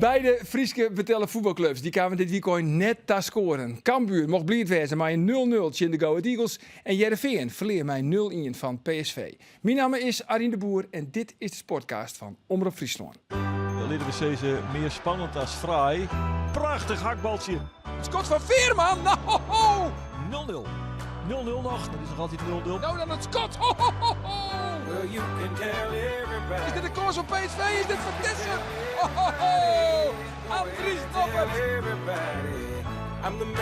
Beide Frieske betellen voetbalclubs die kwamen dit weekend net te scoren. Cambuur mocht blind wezen maar een 0-0 in de Go Ahead Eagles. En Heerenveen verleer mij 0-1 van PSV. Mijn naam is Arjen de Boer en dit is de sportcast van Omroep Friesland. Leden we deze meer spannend als fraai. Prachtig hakbaltje. Scott van Veerman! Nou, 0-0. 0-0 nog. Dat is nog altijd 0-0. nou dan het Scott! Is dit een koers op PSV? Is dit van Tessen? Andries Noppert! I'm the man.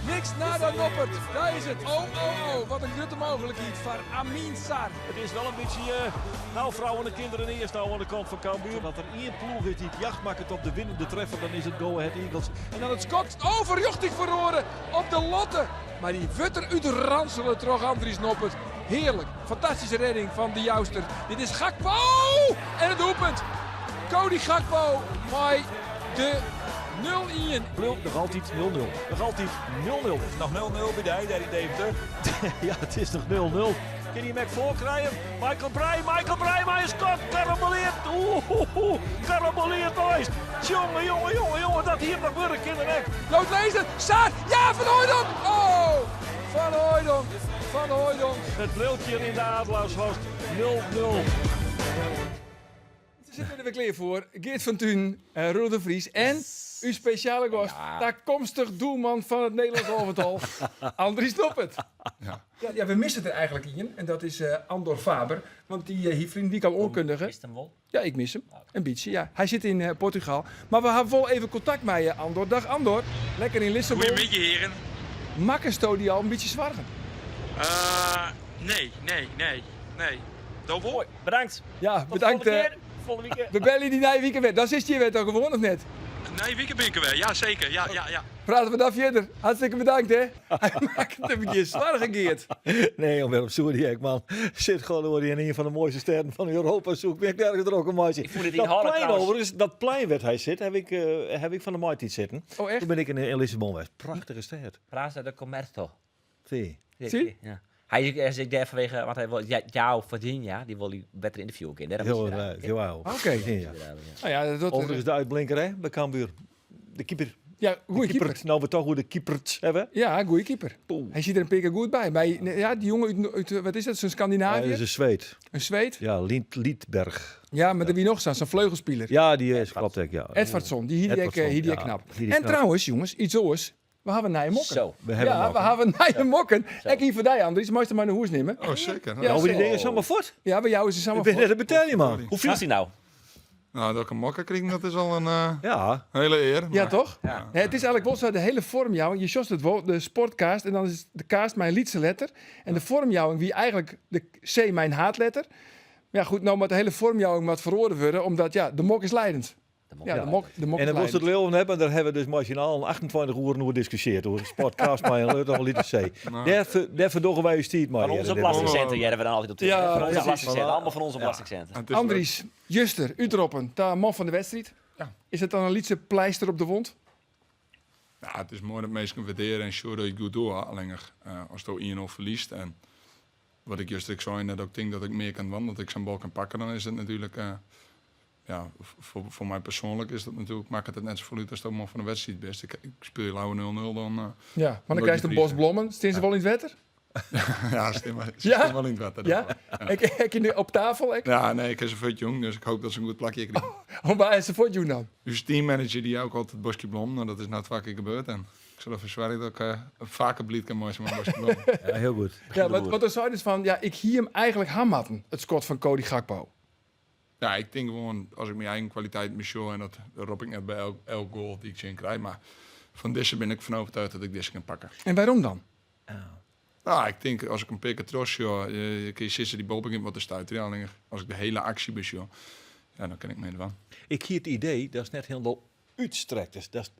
Niks na dan Noppert. Daar is het. Oh. Wat een grote mogelijkheid voor Amin Sar. Het is wel een beetje vrouwen en kinderen eerst aan de kant van Cambuur. Dat er één ploeg is die het jacht maakt op de winnende treffer, dan is het Go Ahead Eagles. En dan het Scott overjochtig verloren op de Lotte. Maar die wutter uit de ranselen terug Andries Noppert. Heerlijk. Fantastische redding van de Jouster. Dit is Gakpo! En het doelpunt. Cody Gakpo. Maar de 0-1. Blul, nog altijd 0-0. Nog altijd 0-0. Het is nog 0-0 bij de daar in Deventer. Ja, het is nog 0-0. Kun je hem voor krijgen? Michael Breij, maar is kort. Karamoleert. Karamoleert nooit. Jongen, dat hier nog worden kinderen. Lood lezen. Sar. Ja, Van Hooijdonk. Oh. Van Hooijdonk. Het briltje in de Adelaarshorst. 0-0. Ze zitten er weer klaar voor. Geert van Thun, Roel de Vries en uw speciale gast, toekomstig doelman van het Nederlands elftal, Andries Noppert. Ja, we missen er eigenlijk in en dat is Andor Faber, want die vriend die kan onkundigen. Mist hem wel? Ja, ik mis hem. Een beetje, ja. Hij zit in Portugal. Maar we hebben wel even contact met je, Andor. Dag Andor. Lekker in Lissabon. Goedemiddag heren. Makkensto die al een beetje zwargen. Nee. Dat wel? Bedankt. Ja, Tot bedankt. volgende weekend. We bellen die na weekend weer. Dat is je weer toch gewoon of net? Nee, weekend ben ik er weer. Ja, zeker. Ja. Praten we daar verder. Hartstikke bedankt, hè. Hij maakt het een beetje zwaar gegeerd. Nee, omwille sorry, man. Zit gewoon door in een van de mooiste sterren van Europa. Zoek ik nergens er ook een maatje. Ik voel het in Dat Halle plein trouwens. overigens, dat plein waar hij zit, heb ik van de Maarten zitten. Oh, echt? Toen ben ik in Lissabon geweest. Prachtige stad. Praat uit de Commerto. Zie. Zie? Ja. Hij zit daar vanwege, want hij wil jou verdienen, ja. Die wil hij beter interviewen kunnen. Heel oud. Oké. Ja. Nou ja, dat Overigens de uitblinker, hè, bij Cambuur. De keeper. ja, goeie keeper. Nou, we toch hoe de keepers hebben. Ja, goeie keeper. Poeh. Hij ziet er een beetje goed bij. Ja, die jongen uit wat is dat, zo'n Hij Scandinavië? is een Zweed. Een Zweed? Ja, Liedberg. Ja, maar er wie nog staan, zo'n vleugelspeler. Ja, die is klopt ik, ja. Edvardsson, die hier Edvardsson, ja. knap. Die is En knap. trouwens, jongens, iets oors. We hebben naar je mokken. Zo. We hebben Ja, nog. we hebben naar je mokken. Ik hier voor jou, Andries. Moest je maar naar hoes nemen. Oh, zeker. Ja, Nou, zo. die dingen is allemaal voort. Ja, bij jou is het Ik samen ben net voor. een betalje, man. Hoe viel hij nou? Nou, dat ik een mokker kreeg, dat is al een Ja. hele eer. Ja, maar- toch? Ja. Ja, het is eigenlijk wel zo, de hele vormjouwing. Je zocht het wel, de sportcast. En dan is de cast mijn liedste letter. En de vormjouwing, wie eigenlijk de C mijn haatletter. Ja, goed, nou moet de hele vormjouwing wat verhoorden worden. Omdat, ja, de mok is leidend. Ja, de mok En is dan was het leidend. Leeuwen hebben, daar hebben we dus machinaal 28 uur over gediscussieerd. Over de sportcast, maar een toch een liedje C. Daar verdoggen wij je stiet, maar. Van onze belastingcenten, jij hebben we dan altijd op de Ja, van onze precies. belastingcenten, allemaal van onze belastingcenten. Het is Andries, Juster, Utroppen, de man van de wedstrijd. Ja. Is het dan een liedse pleister op de wond? Ja, het is mooi dat mensen waarderen en sure dat je goed doet. Alleen als je 1-0 verliest en wat ik juist zei, dat ik denk dat ik meer kan wandelen, dat ik zijn bal kan pakken, dan is het natuurlijk, ja, voor mij persoonlijk is dat natuurlijk, maakt het net zo voluit als de man van de wedstrijd best. Ik speel lauwe 0-0 dan. Ja, maar dan Nooit krijg je een die bos blommen. Steen ze wel in het wetter? Ja, stem maar. Ja? Stem wel in het water. Ja? Ik nu op tafel? Ja, nee, ik is een vet jong, dus ik hoop dat ze een goed plakje krijgen. Hoe waar is ze voor jou dan? Dus teammanager die ook altijd Bosje Blom, nou, dat is nou het vaker gebeurd. En ik zal ervoor zwaaien dat ik vaker blied kan mooien met Bosje Blom. Ja, heel goed. Ja, wat er zou dus van, ja, ik hier hem eigenlijk hammatten, het schot van Cody Gakpo. Ja, ik denk gewoon, als ik mijn eigen kwaliteit me show, en dat roep ik net bij elk goal die ik zin krijg, maar van deze ben ik van overtuigd dat ik deze kan pakken. En waarom dan? Nou, ik denk, als ik een pick trots show, kun je sissen die bal begint wat te stuiten. Ja, alleen als ik de hele actie beshow, ja, dan kan ik mee ervan. Ik hier het idee, dat is net helemaal uitstrekt. Dus dat is,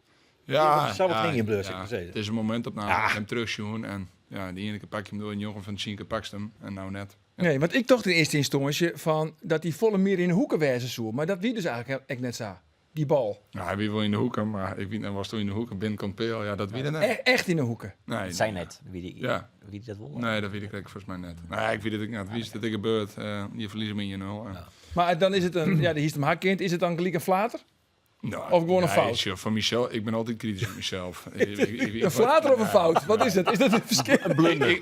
Ja, zou het niet in blus, ik ja, zeggen. het is een moment op hem terugshowen en ja, die ene keer pak je hem door een jongen van 10 keer pakst hem en nou net. Ja. Nee, want ik dacht in eerste instantie van dat die volle meer in de hoeken wijzen zou. Maar dat wie dus eigenlijk echt net zo. die bal. Ja, hij wie wel in de hoeken, maar ik weet niet, was toen in de hoeken, binnenkomt Peel, ja, dat wie er net. Echt in de hoeken. Nee, Dat zijn net. Wie dat wil. Nee, dat weet ik volgens mij net. Nee, ik weet het ook niet. Wie is dat er gebeurt? Je verliest met je 0. Maar dan is het de hiest hem hakkind. Is het dan gelijk een flater? Nou, Of gewoon een fout? Sjoerd, van mezelf, ik ben altijd kritisch op mezelf. Een flater of een fout? Wat is het? Is dat een verschil?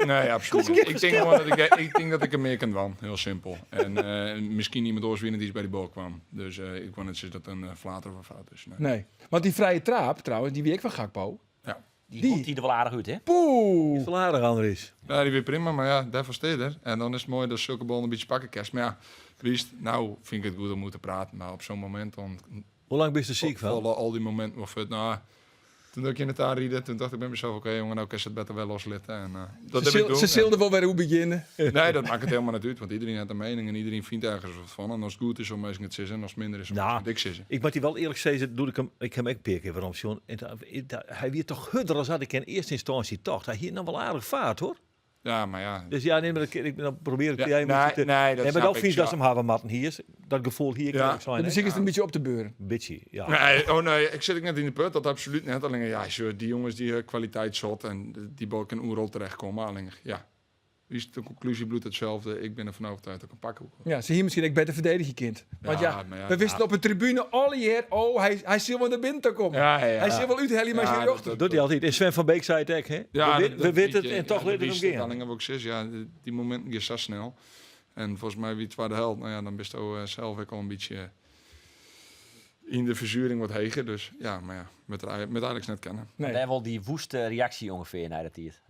Nee, absoluut niet. Ik denk gewoon dat ik er meer kan van. Heel simpel. En misschien iemand oorswinnen die bij die bal kwam. Dus ik wou net zeggen dat een flater of een fout is. Nee. Want die vrije traap, trouwens, die wie ik van Gakpo. Ja. Die komt hier er wel aardig uit, hè? Poeh! Verlader, Andries. Ja, die weer prima, maar ja, daarvoor steed er. En dan is het mooi dat zulke ballen een beetje pakken kerst. Maar ja, wist, nou vind ik het goed om moeten praten. Maar op zo'n moment dan... Hoe lang ben je er ziek van? Vallen al die momenten of het, nou... Toen ik in het aanrieden, toen dacht ik bij mezelf, oké, jongen, nou kan je het beter wel loslitten. En dat heb ik doen. Ze zullen wel weer hoe beginnen. Nee, dat maakt het helemaal niet uit, want iedereen heeft een mening en iedereen vindt ergens wat van. En als het goed is, om eens het zitten, en als het minder is, om het dik zitten. Ik moet die wel eerlijk zeggen, doe ik hem ook een keer waarom, John. Hij weer toch hudder als had ik in eerste instantie toch. Hij hier nou wel aardig vaart, hoor. Ja, maar ja. Dus ja, nee, maar ik dan probeer ik Ja, jij nee, te... nee, dat maar snap dan ik, vind je dat ja. ze hem hebben matten hier. Dat gevoel hier Ja. kan ik zijn. Dus hè? ik is het een beetje op te beuren. Een beetje, ja. Nee, oh nee, ik zit ook net in de put, dat absoluut niet. Alleen, ja, die jongens die kwaliteit zot en die bal kan oerol terechtkomen. Alleen, ja, wie is de conclusie bloedt hetzelfde. Ik ben ervan overtuigd dat ik een pakken. Ja, ze hier misschien ook beter verdedigen, kind. Want Ja, maar ja, we wisten op de tribune alle jaar, hij zal wel naar binnen komen. Ja. Hij zal wel uithellen, maar Ja, zijn dat- dochter. Doet hij altijd. En Sven van Beek zei het ook, hè? Ja, we weten het en toch leren we hem gaan. Alleen heb ik zes, ja, die momenten gaan zo snel. En volgens mij wie het de held, nou ja, dan best ook zelf ook al een beetje in de verzuring wat heger. Dus ja, maar ja, met Alex net kennen. Nee. Daar wel die woeste reactie ongeveer naar dat hier.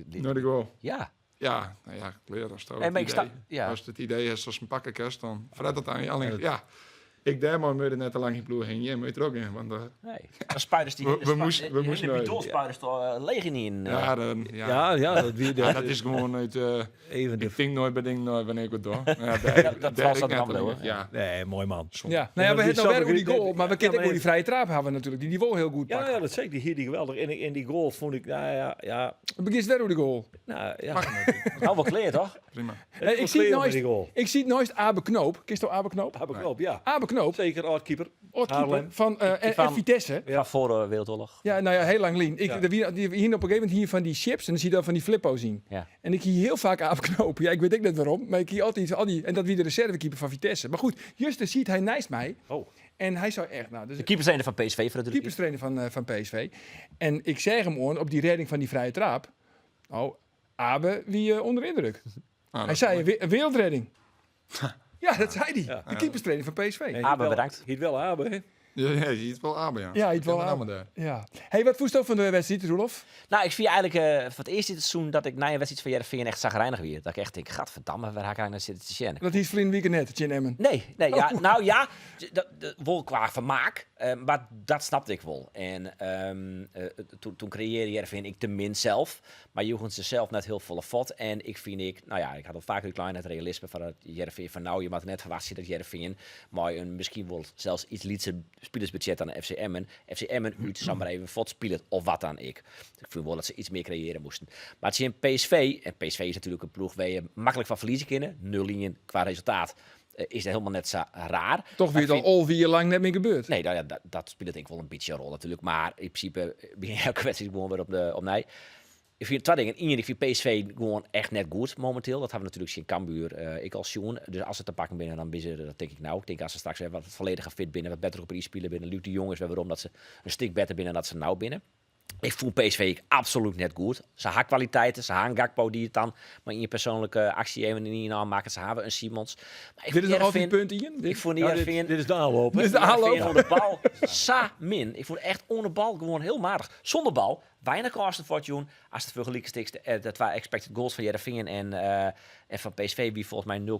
Nou, ik wel. Ja. Ja, nou ja, kleren als het Nee, maar ik idee. sta- ja. Als het idee is als een pakkenkerst, dan verret het aan je. Alleen, ja, ik daar maar met net te lang in ploeg heen. Jij moet er ook in, want Nee. Maar spuiters die... We moesten de nooit. bidonspuiters toch leeg niet in. ja, dat is gewoon uit... Even de... ik denk nooit bij ding nooit wanneer ik het doe. Ja, dat valt zo dan wel, hè? Ja. Nee, mooi man. Ja, nou ja, maar we dit hebben zou nou weer ik hoe die niet- goal, maar we ja, kennen maar ook die vrije trap hebben natuurlijk. Die wil heel goed Ja, pakken. ja, dat zeker. Die hier die geweldig. En die goal vond ik, ja. We beginnen weer hoe die goal. Nou, ja. Nou, wel kleer toch? Prima. Hey, ik zie het nooit Abe Knoop. Kist Abe Knoop? Heb ik op, ja. Abe Knoop, Zeker, outkeeper. oudkeeper Haarlem. van en Vitesse. Van voor de Wereldoorlog. Ja, nou ja, heel lang lien. Ja. Die hier op een gegeven moment hier van die chips en dan zie je dan van die flippo zien. Ja. En ik zie heel vaak Abe Knoop. Ja, ik weet ook net waarom, maar ik zie altijd al die en dat wie de reservekeeper van Vitesse. Maar goed, juist ziet hij naast mij Oh. en hij zou echt, nou, dus De keeperstrainer van PSV voor de keeperstrainer van PSV. En ik zeg hem op die redding van die vrije trap. Oh, Abe, wie onder indruk. Nou, Hij zei een wereldredding. Ja, dat zei hij. Ja. De keeperstrainer van PSV. En Abe, wel- bedankt. Hiet wel Abe, hè? Ja, je ziet wel Abe, ja. Ja, iets wel Ik ken aan. hem allemaal daar. Ja. Hey, wat voest ook van de wedstrijd, Roelof? Nou, ik vind eigenlijk voor het eerste seizoen dat ik na een wedstrijd van Heerenveen echt zagrijnig weer. Dat ik echt denk, gadverdamme, waar ga ik eigenlijk naar zitten te zien? Dat is vriend weekend net, Jin Emmen. Nee, ja, Oh. nou ja, wel qua vermaak, maar dat snapte ik wel. En toen creëerde Heerenveen ik te min zelf, maar joegen ze zelf net heel volle fot. En ik had al vaker klein het realisme van het Heerenveen van nou, je mag net verwachten dat Heerenveen maar een misschien wel zelfs iets lietse spelersbudget dan de FC Emmen. FC Emmen uit, zou maar even fot spelen of wat dan ik. Ik vind wel dat ze iets meer creëren moesten. Maar het is in PSV, en PSV is natuurlijk een ploeg waar je makkelijk van verliezen kunnen, 0 linien qua resultaat. Is dat helemaal net zo raar. Toch weer het al 4 jaar lang net meer gebeurd. Nee, nou ja, dat speelt denk ik wel een beetje een rol natuurlijk. Maar in principe begin je elke wedstrijd gewoon weer op nee. Ik vind twee dingen. Eén, ik vind PSV gewoon echt net goed momenteel. Dat hebben we natuurlijk zien Cambuur, ik als Sjoen. Dus als ze te pakken binnen, dan binnen dat denk ik nou. Ik denk als ze straks weer wat volledige fit binnen, wat beter op die spelen binnen. Luc de Jong is weer waarom dat ze een stuk beter binnen dan dat ze nou binnen. Ik voel PSV absoluut net goed. Ze hebben kwaliteiten, ze hebben Gakpo die het dan maar in je persoonlijke actie even niet aanmaken. Ze hebben een Simons. Maar ik Dit is nog al 4 Heerenveen- punten in. Ik vond Ja, Heerenveen... dit is de aanloop, hè? Dit is de aanloop. Voor de bal, min. Ik vond echt onder bal gewoon heel matig. Zonder bal, weinig kansen voor Joen. Als het vergelijkt dat waren expected goals van Heerenveen en van PSV, wie volgens mij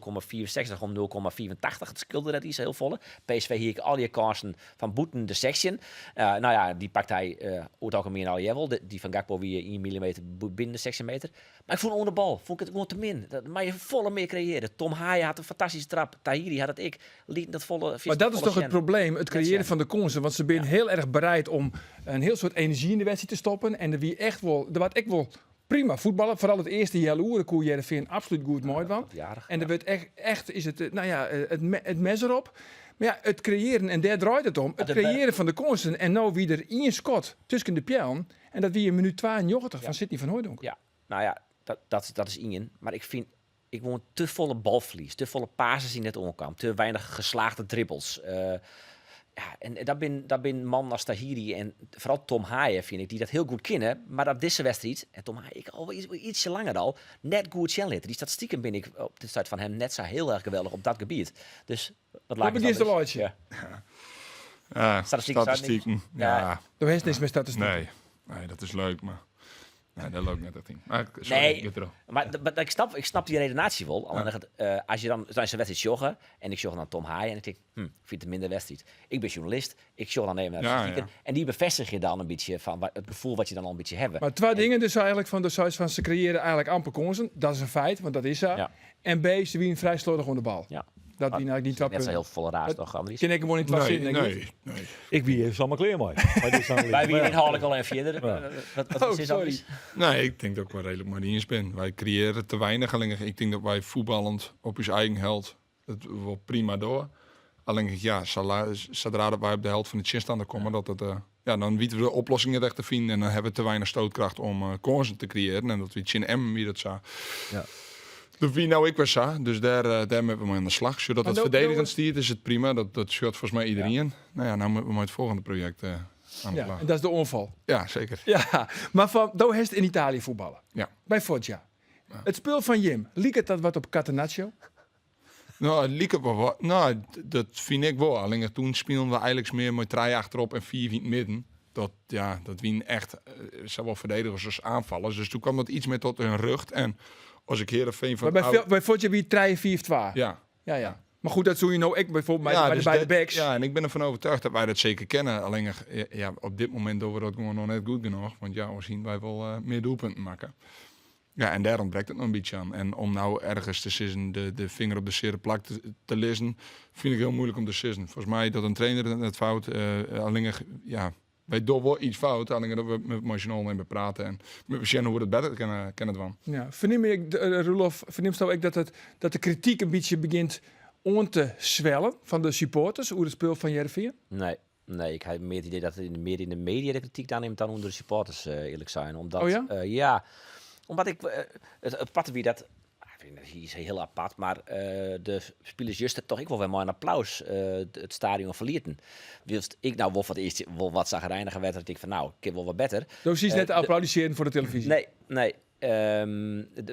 0,64 om 0,84. Het scheelde dat iets heel volle. PSV hier ik al die kansen van Boeten de section. Nou ja, die pakt hij ook algemeen al jawel. Die van Gakpo weer 1 millimeter binnen de sectionmeter. Maar ik vond onder bal, vond ik het gewoon te min. Maar je volle meer creëren. Tom Haaien had een fantastische trap. Tahiri had het ik. Liet dat volle. Maar dat is toch het probleem, het creëren van de kansen. Want ze zijn heel erg bereid om een heel soort energie in de wedstrijd te stoppen. En wie echt wel, wat ik wel prima voetballen. Vooral het eerste jaar loeren koe Heerenveen absoluut goed mooi van. En er wordt echt is het, het mes erop. Maar ja, het creëren, en daar draait het om. Het de creëren van de kansen. En nou wie er één schot tussen de pijlen. En dat wie in minuut 92 van Sidney van Hooijdonk. Ja, nou ja, dat is Ingen. Maar ik woon te volle balverlies, te volle passes in het onkamp, te weinig geslaagde dribbles. Ja, en dat ben man als Tahiri en vooral Tom Haaien, vind ik, die dat heel goed kennen. Maar dat deze wedstrijd, en Tom Haaien, ik al ietsje langer al, net goed Sjenlit. Die statistieken ben ik op de tijd van hem net zo heel erg geweldig op dat gebied. Dus wat laat Wat is de loodje? Ja. Ja, Statistieken. Ja, Er is niks met statistieken. nee, dat is leuk, maar nee, dat loopt net dat ding. Maar, Nee, maar ik snap die redenatie wel. Alleen als je dan is een wedstrijd joggen en ik jogg dan Tom Haaien en ik denk, ik vind het minder wedstrijd. Ik ben journalist, ik jogg dan even naar de statistieken en die bevestig je dan een beetje van het gevoel wat je dan al een beetje hebt. Maar twee dingen dus eigenlijk van de Zuid van ze creëren eigenlijk amper kansen. Dat is een feit, want dat is zo. Ja. En B, ze winnen vrij slordig onder de bal. Ja. Dat wie eigenlijk niet wat Net zo heel volle raas toch, Andries? Ken ik gewoon niet wat zin, denk ik. Nee. Ik wie heeft allemaal kleer mooi. Wij wie inhoudelijk al een vierde. Wat is sorry. Andries? Nee, ik denk dat ik wel redelijk maar niet eens ben. Wij creëren te weinig. Alleen ik denk dat wij voetballend op ons eigen held het wel prima door. Alleen ja, zodra wij op de helft van de chinstander komen, dan weten we de oplossingen echt te vinden. En dan hebben we te weinig stootkracht om kansen te creëren. En dat we Chin M wie dat zo. Ja. Dat wie nou ik was zo. Dus daar hebben we maar aan de slag. Zodat het verdedigend stiert is het prima. Dat shirt volgens mij iedereen. Ja. Nou ja, nou moeten we met het volgende project aan de slag. En dat is de onval. Ja, zeker. Ja, maar van Doe heeft in Italië voetballen. Ja. Bij Foggia. Ja. Het speel van Jim, liep het dat wat op Catenaccio? Nou, het liep wel wat. Nou, dat vind ik wel. Alleen toen speelden we eigenlijk meer met 3 achterop en 4 in het midden. Dat wien echt zowel verdedigers als aanvallers. Dus toen kwam dat iets meer tot hun rug. En als ik Heerenveen van... Maar bij Foggia wie 3-4-2. Ja. Ja. Maar goed, dat doe je nou ik bijvoorbeeld Dus bij de backs. Ja, en ik ben ervan overtuigd dat wij dat zeker kennen. Alleen op dit moment doen we dat gewoon nog net goed genoeg. Want ja, we zien wij wel meer doelpunten maken. Ja, en daar ontbreekt het nog een beetje aan. En om nou ergens te sissen, de vinger op de zere plak te lezen, vind ik heel moeilijk om te sissen. Volgens mij dat een trainer het fout. Alleen wij doen wel iets fout. Alleen dat we met Marginal nemen praten en met Michel hoe we het beter kennen van. Ja, verneem ik, Roelof, verneemst ik dat de kritiek een beetje begint aan te zwellen van de supporters, hoe het speel van Heerenveen? Nee, ik heb meer het idee dat het meer in de media de kritiek aanneemt dan onder de supporters, eerlijk zijn. Omdat, omdat ik het aparte wie dat. Hier is heel apart, maar de spelers juist toch ik wel weer maar een applaus het stadion verlieten. Wilst ik nou wel wat zagrijniger werd, dat ik van nou, ik heb wel wat beter. Dus is net applaudisseren voor de televisie. Nee.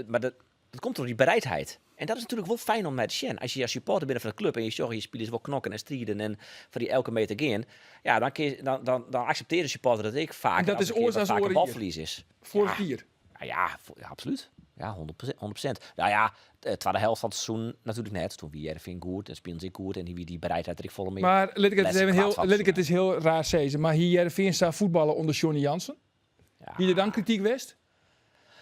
Maar dat komt door die bereidheid. En dat is natuurlijk wel fijn om met te zien. Als je als supporter bent van de club en je zorgt je spelers wel knokken en strijden en voor die elke meter gaan, ja, dan accepteert de supporter dat ik vaak dat is oors als een balverlies is. Voor 4. Ja, absoluut. Ja, 100%. Nou ja, de tweede helft van het seizoen natuurlijk net. Toen wie Heerenveen goed en speelden ze goed en die bereidheid er volle meer. Maar let ik het is heel raar zeggen. Maar hier Heerenveen staat voetballen onder Johnny Jansen. Ja. Wie er dan kritiek west?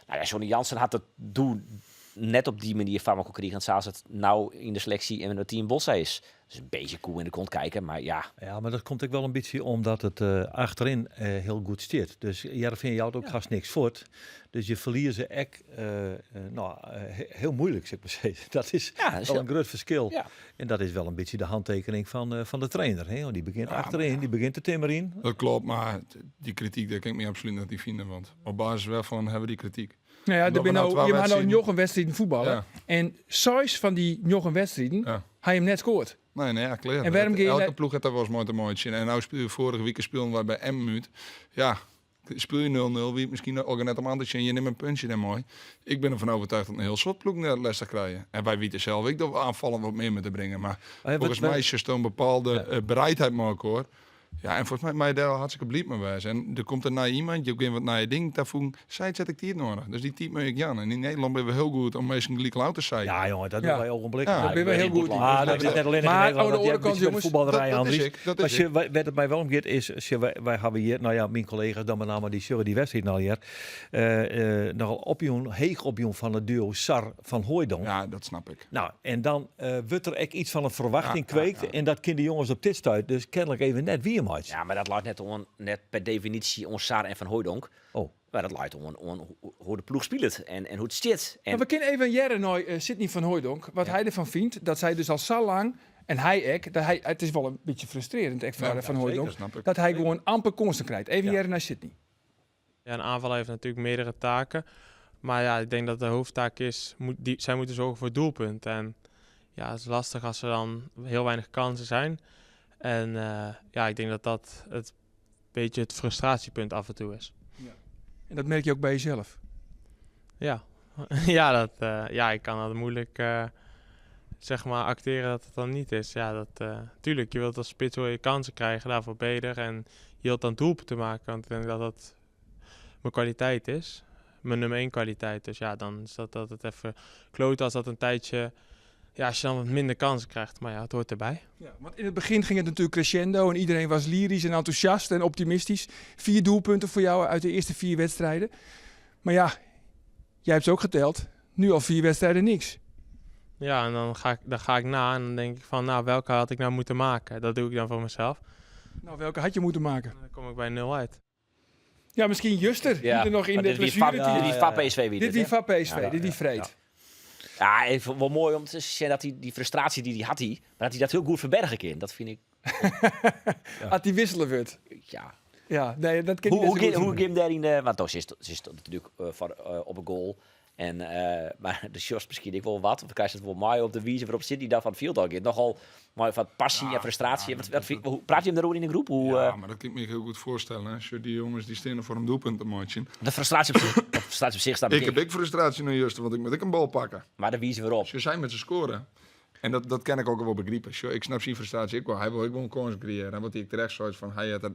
Nou ja, Johnny Jansen had het doen net op die manier van kregen zoals het nou in de selectie en het team Bossa is. Dus een beetje koe in de kont kijken, maar ja. Ja, maar dat komt ook wel een beetje omdat het achterin heel goed stiert. Dus Heerenveen jouwt ook gast niks voort. Dus je verliert ze echt heel moeilijk, zeg maar zeggen. Dat is wel een groot verschil. Ja. En dat is wel een beetje de handtekening van de trainer. Hè? Die begint achterin, die begint te timmeren. Dat klopt, maar die kritiek, daar kan ik me absoluut niet vinden. Want op basis waarvan hebben we die kritiek? Nou ja, je maakt nou nog een wedstrijd voetballen. Ja. En 6 van die nog een wedstrijden, hij hem net scoort. Nee, ja, klaar. En waarom elke ploeg heeft daar wel eens mooi te mooitje. En nou vorige week speelden wij bij Emmuut. Ja, speel je 0-0, wie misschien ook net om aan te zien. Je neemt een puntje dan mooi. Ik ben ervan overtuigd dat een heel soort ploeg net les te krijgen. En wij weten zelf ik dat we aanvallen wat meer met te brengen. Maar volgens mij is er een bepaalde bereidheid maken hoor. Ja, en volgens mij daar hartstikke blieb me bij. En er komt er naar iemand, je hebt wat naar je ding, daarvoor zet ik die het nodig. Dus die type me ik Jan. En in Nederland ben we heel goed om meestal gelijk louter te zijn. Ja, jongen, dat doen wij ogenblikkelijk. Ja, dat ben we heel goed. Maar dat is net alleen in Nederland. Maar aan de kant, jongens, voetballerij aan dat is waar het mij wel om gaat, is wij hebben hier, nou ja, mijn collega's dan met name die zullen die wedstrijd nou hier nogal opjoen, heeg opjoen van het duo Sar van Hooijdonk. Ja, dat snap ik. Nou, en dan wordt er echt iets van een verwachting kweekt en dat kind de jongens op dit stuit, dus kennelijk even net wie hem had. Ja, maar dat laat net per definitie ons Sar en Van Hooijdonk. Oh. Maar dat laat hoe de ploeg speelt en hoe het zit. En we kunnen even jaren naar Sidney van Hooijdonk, wat hij ervan vindt, dat zij dus al zo lang En het is wel een beetje frustrerend echt Ja, van zeker, Hooijdonk, snap ik. dat hij gewoon amper kansen krijgt. Even Ja. hier naar Sydney. Ja, een aanvaller heeft natuurlijk meerdere taken. Maar ja, ik denk dat de hoofdtaak is, zij moeten zorgen voor doelpunten. En ja, het is lastig als er dan heel weinig kansen zijn. En ja, ik denk dat dat het beetje het frustratiepunt af en toe is. En dat merk je ook bij jezelf. Ja, ja, ik kan dat moeilijk zeg maar acteren dat het dan niet is. Ja, tuurlijk, je wilt als spits wil je kansen krijgen, daarvoor ben je er. En je wilt dan doelpunten maken, want ik denk dat dat mijn kwaliteit is. Mijn nummer 1 kwaliteit. Dus ja, dan is dat het even kloot als dat een tijdje... Ja, als je dan wat minder kansen krijgt. Maar ja, het hoort erbij. Ja, want in het begin ging het natuurlijk crescendo en iedereen was lyrisch en enthousiast en optimistisch. 4 doelpunten voor jou uit de eerste 4 wedstrijden. Maar ja, jij hebt ze ook geteld. Nu al 4 wedstrijden niks. Ja, en dan ga ik na en dan denk ik van, nou, welke had ik nou moeten maken? Dat doe ik dan voor mezelf. Nou, welke had je moeten maken? Dan kom ik bij 0 uit. Ja, misschien Juster, die er nog in maar de dit wie blessure... Dit wie van PSV wie Dit wie van PSV, dit wie vreed. Ja, ik vond het wel mooi om te zien dat die frustratie die hij had, maar dat hij dat heel goed verbergen kan. Dat vind ik, Als die wisselen wordt. ja. Ja, nee, dat kan Hoe niet. ik hem daarin... want toch is het natuurlijk op een goal. En, maar de Sjors misschien ik wel wat. Of krijg je het wel mooi op de wijze waarop zit hij daar van het field ook in. Nogal mooi van passie en frustratie. Hoe praat je hem daarover in de groep? Ja, maar dat kan ik me heel goed voorstellen. Hè. Als je die jongens die staan voor een doelpunt te maken. De frustratie op zich staat Ik bekend. heb frustratie naar Justen, want ik moet een bal pakken. Maar de wijze waarop. Ze zijn met ze scoren. En dat kan ik ook wel begrijpen. Ik snap zijn frustratie ook wel. Hij wil ook wel een kans creëren. En wat hij terecht zei van hij had er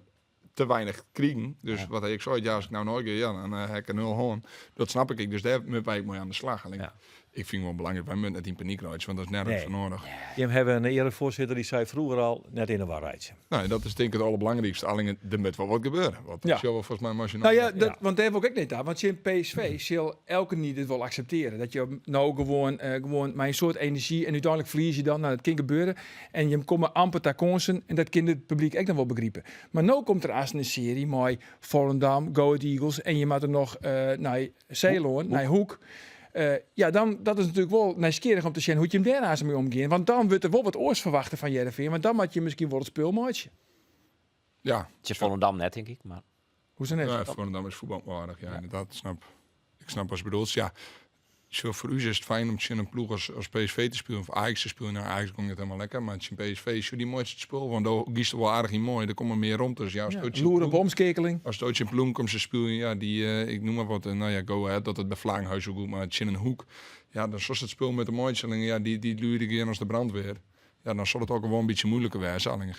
te weinig kriegen. Dus wat ik zei, ja, als ik nou nooit keer, ja, dan heb ik er 0 gewoon. Dat snap ik. Dus daar ben ik mooi aan de slag. Alleen, ik vind het wel belangrijk, wij moeten net in paniek rijden, want dat is nergens voor nodig. Je hebben een erevoorzitter die zei vroeger al net in een war rijden. Nou, dat is denk ik het allerbelangrijkste. Alleen er moet wel wat gebeuren. Want dat is wel volgens mij als je Nou ja, want daar heb ik ook net aan. Want je in PSV zal elke niet dit wel accepteren. Dat je nou gewoon met een soort energie en uiteindelijk verlies je dan. Nou, dat kan gebeuren. En je komt amper ter kansen en dat kan het publiek echt nog wel begrijpen. Maar nu komt er als een serie mooi Volendam, Go Ahead Eagles en je moet er nog naar Zeeland, naar Hoek. Ja, dan dat is natuurlijk wel nieuwsgierig om te zien hoe je hem daarnaast mee omgaan. Want dan wordt er wel wat oors verwachten van Jereveen. Want dan moet je misschien wel het speelmaatje. Ja. Het is Volendam net, denk ik. Maar... Hoe is het net? Ja, Volendam is voetbalwaardig. Ja, inderdaad. Ik snap wat je bedoelt. Ja, zo voor u is het fijn om te zien een ploeg als PSV te spelen of Ajax te spelen. Nou, Ajax komt het helemaal lekker, maar het is een PSV is die mooiste spul. Want daar giest er wel aardig in mooi. Er komt er meer rond. Dus ja, Loer op omskekeling. Als Stootje en Ploem komt ze spelen, ja, die, ik noem maar wat, nou ja, Go Ahead, dat het bij Vlagenhuis zo goed, maar het is in een hoek. Ja, dan zoals het spul met de mooitselingen, ja, die luurde ik in als de brandweer. Ja, dan zal het ook wel een beetje moeilijker wezen. Alleen,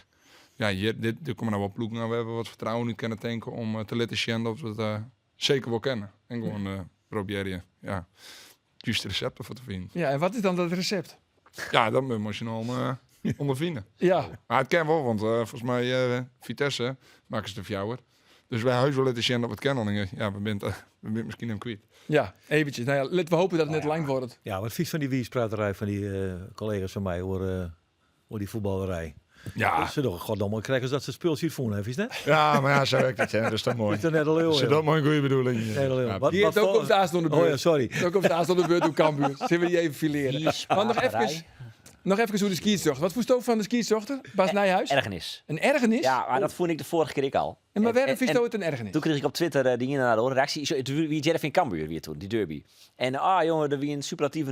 ja, hier komen nou wel ploegen. Nou, we hebben wat vertrouwen in kunnen denken om te laten zien dat we het zeker wel kennen. En gewoon proberen, ja, juiste recepten voor te vinden. Ja, en wat is dan dat recept? Ja, dat moet je nou ondervinden. Ja. Maar het kan wel, want volgens mij Vitesse maken ze de fjouwer. Dus wij huis wel laten zien dat we het kennen. En, ja, we zijn misschien hem kwijt. Ja, eventjes. Nou ja, laten we hopen dat het net lang wordt. Ja, wat vies van die wiespraterij van die collega's van mij over die voetballerij. Ja. Ze toch goddomme krijgen dat ze het spul ziet voelen, even, hè? Ja, maar ja, zo werkt het. Hè. Dat is toch mooi. Is dat net een lul? Is dat mooi een goede bedoeling? Ja, Die heeft ook op de aanstaande beurt. Oh ja, sorry. Ook op de aanstaande beurt door Cambuur. Zullen we die even fileren? Maar nog even hoe de skietsochter. Wat voest je van de skietsochter? Bas Nijhuis? Ergernis. Een ergernis? Ja, maar dat voelde ik de vorige keer al. En maar waarom En- vind je het een ergernis? Toen kreeg ik op Twitter die naar de reactie. Wie Jervin Cambuur weer toen, die derby. En jongen, er wie een superlatieve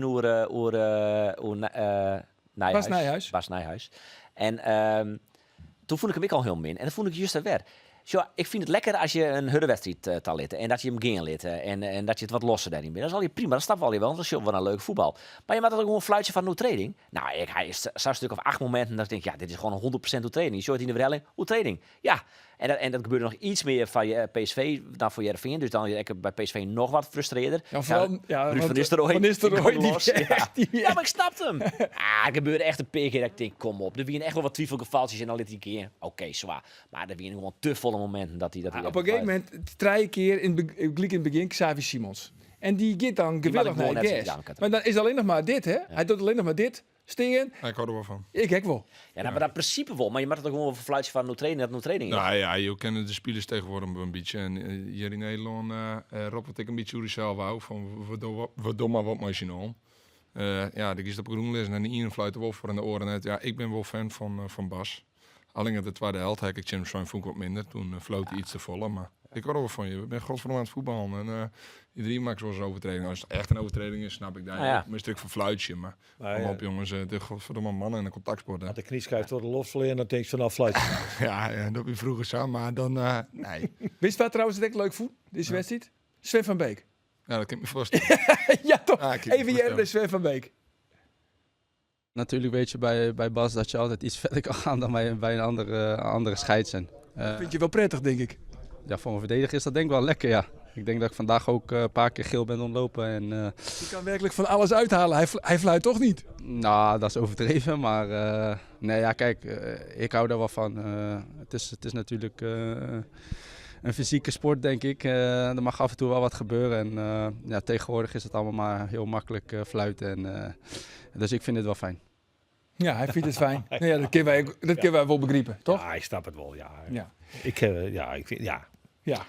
Nijhuis. Bas Nijhuis. En toen voelde ik hem al heel min. En dat voelde ik juist er weer. Zo, ik vind het lekker als je een huddenwedstrijd tal litten. En dat je hem gaan litten. En dat je het wat losser daarin bent. Dat is al je prima. Dat snap wel je wel. Want dat is wel een leuk voetbal. Maar je maakt dat ook gewoon een fluitje van no training. Nou, hij is zo'n stuk of 8 momenten dat ik denk, ja, dit is gewoon 100% no training. Je hoort in de verhelling, hoe training. Ja. En dat gebeurde nog iets meer van je PSV dan voor Jereveen. Dus dan ik bij PSV nog wat frustreerder. Ja, vooral, Ruud van Nistelrooy. Van Nistelrooy, die los. echt, Ja, maar ik snapte hem. Het gebeurde echt een paar keer dat ik denk, kom op. Er waren echt wel wat twijfelgevalletjes en dan liet hij een keer. Oké, zwaar. Maar er waren gewoon te volle momenten dat hij op een gegeven moment, 3 keer in het begin, Xavi Simons. En die gaat dan geweldig naar de gas. Maar dan is alleen nog maar dit, hè? Ja. Hij doet alleen nog maar dit. Stingen. Ik hou er wel van. Ik hek wel. Ja, nou, maar dat principe wel. Maar je mag het ook gewoon een fluitje van no training dat no training is. Nou ja, je kennen de spelers tegenwoordig een beetje. En hier in Nederland, Rob, wat ik een beetje hoe zelf hou. Van, we doen maar wat machinaal. Ja, de kiest op groen lezen en de ene fluit de wolf voor in de oren net. Ja, ik ben wel fan van Bas. Alleen de tweede helft heb ik James Ryan vond ik wat minder. Toen floot hij iets te volle, maar ik hoor wel van je. Ik ben godverdomme aan het voetballen en iedereen maakt zo'n overtreding. Als het echt een overtreding is, snap ik dat. Een stuk van fluitje, maar kom op jongens, de godverdomme mannen in een contactsport. Als de knie schuift door de lofsleer, dan denk je vanaf fluitje. Ja, dat heb je vroeger samen, maar dan nee. Wist je wat trouwens dat ik leuk vond, deze wedstrijd? Sven van Beek. Ja, dat kan ik me voorstellen. Ja, toch? Ja, ik kan me Even voorstellen. jij, Sven van Beek. Natuurlijk weet je bij Bas dat je altijd iets verder kan gaan dan bij een andere scheidsen. Vind je wel prettig, denk ik. Ja, voor een verdediger is dat denk ik wel lekker, ja. Ik denk dat ik vandaag ook een paar keer geel ben ontlopen. En, Je kan werkelijk van alles uithalen. Hij fluit toch niet? nou, dat is overdreven, maar nee, ja, kijk, ik hou daar wel van. Het is natuurlijk een fysieke sport, denk ik. Er mag af en toe wel wat gebeuren. En ja, tegenwoordig is het allemaal maar heel makkelijk fluiten. Dus ik vind het wel fijn. Ja, hij vindt het fijn. Nou ja, dat kunnen wij wel begrijpen, toch? Ja, ik snap het wel. Ja. Ja. Ik vind, ja. Ja.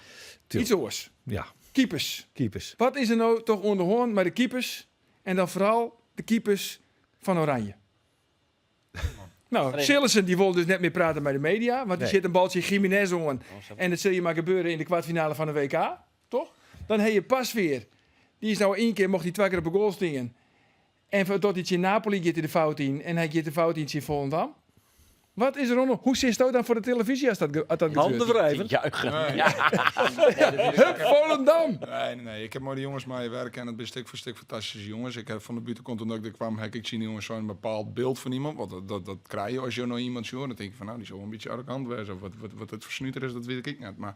Tuurlijk. Iets oors. Ja, Keepers. Wat is er nou toch onder de hoorn met de keepers? En dan vooral de keepers van Oranje. Nou, Sillissen die wil dus net meer praten bij de media. Want die zit een baltje Jiménez on. En dat zul je maar gebeuren in de kwartfinale van de WK. Toch? Dan heb je Pasveer. Die is nou 1 keer, mocht hij 2 keer op een goal stingen. En tot iets in Napoli gaat hij de fout in. En hij gaat de fout in Volendam. Wat is er onder? Hoe zit het dan voor de televisie als dat gebeurt? handen wrijven. Juichen. Hup, Volendam! Nee. Ik heb maar die jongens mee werken en het is stuk voor stuk fantastische jongens. Ik heb van de buitenkant toen ik er kwam, heb ik zie die jongens zo'n bepaald beeld van iemand. Want dat krijg je als je nog iemand ziet. Dan denk je van nou, die zal een beetje arrogant wezen. Of wat het versnuter is, dat weet ik niet. Maar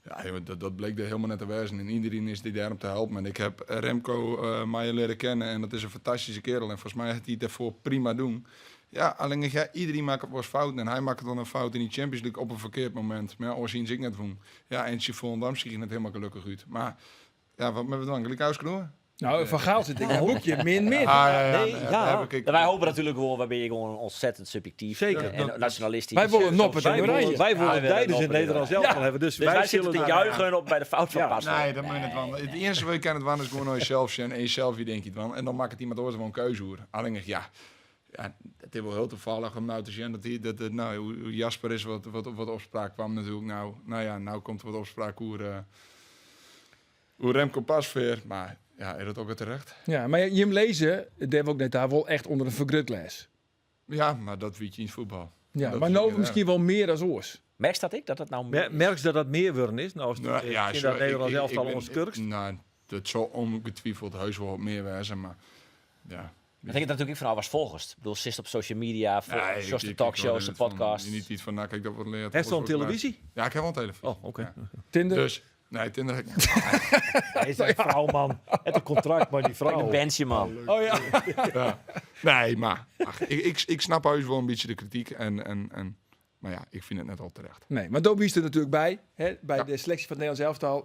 ja, dat bleek er helemaal net te wezen. En iedereen is die daar om te helpen. En ik heb Remco Meijer leren kennen en dat is een fantastische kerel. En volgens mij heeft hij het daarvoor prima doen. Ja, alleen iedereen maakt het wel eens fout. En hij maakt dan een fout in die Champions League op een verkeerd moment. Maar ja, als ik net doen. Ja, en Volendam zie je het helemaal gelukkig uit. Maar ja, wat met we dan? Gelijk uitskroeien? Nou, Van Gaal zit in een boekje, min. Wij hopen natuurlijk wel, wij ben je gewoon ontzettend subjectief. Zeker. En nationalistisch. Wij willen noppen in Oranje. Wij willen willen tijdens in noppen, Nederland zelf al hebben. Dus Dus wij zitten te zullen juichen op bij de fout van Pas. Nee, dat moet je niet van. Het eerste wat je kan het van is gewoon naar jezelf zien. En jezelf, wie denk je het van. En dan maakt het iemand anders wel een keuze hoor. Alleen ja, het is wel heel toevallig om nou te zien dat hoe Jasper is wat opspraak kwam natuurlijk. Nou komt er wat opspraak hoe Remco Pasveer. Maar ja, is dat ook het terecht? Ja, maar je hem lezen, dat hebben we ook net daar wel echt onder een vergrutglas. Ja, maar dat weet je in het voetbal. Ja, Dat maar is nou het, misschien wel meer dan oors. Merkt dat ik dat het nou... Merk je dat dat meer worden is? Nou, als Nou, ja, in zo, dat Nederlands ik elftal ben- ons kurkst. Nou, dat zal ongetwijfeld heus wel wat meer wezen, maar ja. Ik denk het natuurlijk van als volgers. Ik bedoel, zit op social media, zoals de talkshows, de podcasts. Niet iets van, nou kijk, dat wordt leerd. Heeft zo'n televisie? Ja, ik heb wel een telefoon. Oh, oké. Ja. Tinder. Dus, nee, Tinder heb ik niet. Hij is een vrouw, man. Het een contract, maar die Een vrouw. bandje, man. Oh ja. Ja. Nee, maar ik snap heus wel een beetje de kritiek. Maar ja, ik vind het net al terecht. Nee, maar Dobie is er natuurlijk bij. Hè, bij Ja. de selectie van het Nederlands elftal.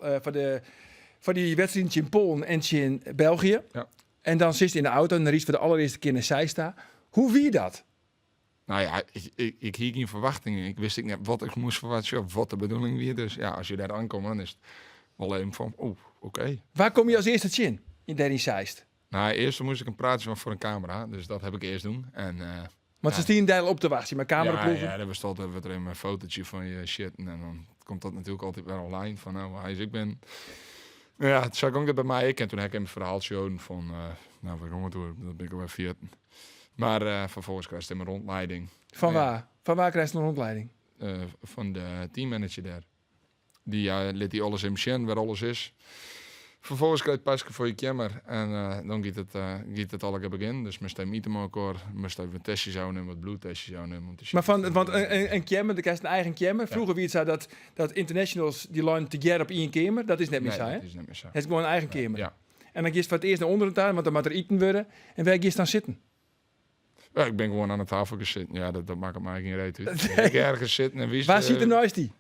Voor die wedstrijd in Polen en in België. Ja. En dan zit hij in de auto en dan is voor de allereerste keer naar Zeista. Hoe wie dat? Nou ja, ik hield geen verwachtingen. Ik wist niet wat ik moest verwachten, wat de bedoeling weer. Dus ja, als je daar aankomt, dan is het wel even van, oké. Waar kom je als eerste in Danny Zeist? Nou, eerst moest ik een praatje van voor een camera. Dus dat heb ik eerst doen. En Want ze staan daar op te wachten met cameraploegen. Ja, er bestond even een fotootje van je shit. En dan komt dat natuurlijk altijd weer online. Van nou, hij is, ik ben... Ja, het zag ook dat bij mij. En toen heb ik hem het verhaal shown van... waarom het door? Dat ben ik alweer 14. Maar vervolgens krijg je een rondleiding. Van Ja. waar? Van waar krijg je een rondleiding? Van de teammanager daar. Die liet die alles in zien, waar alles is. Vervolgens krijg je het pasje voor je kamer. En dan gaat het al begin. Dus moest hij meeten met elkaar. Moest hij een testje zou nemen, wat bloedtestje zou nemen. Maar want een kamer, dan krijg je een eigen kamer. Vroeger wie het zei dat internationals die line together op één kamer. Dat is net meer zo, hè? dat is niet meer zo. Het is gewoon een eigen kamer. Ja. En dan ga je voor het eerst naar onderen tuin, want dan moet er eten worden. En waar ga je dan zitten? Ja, ik ben gewoon aan de tafel gezeten. Ja, dat maakt het mij geen reet uit. Ik ergens zitten en wie Waar zit de naast die?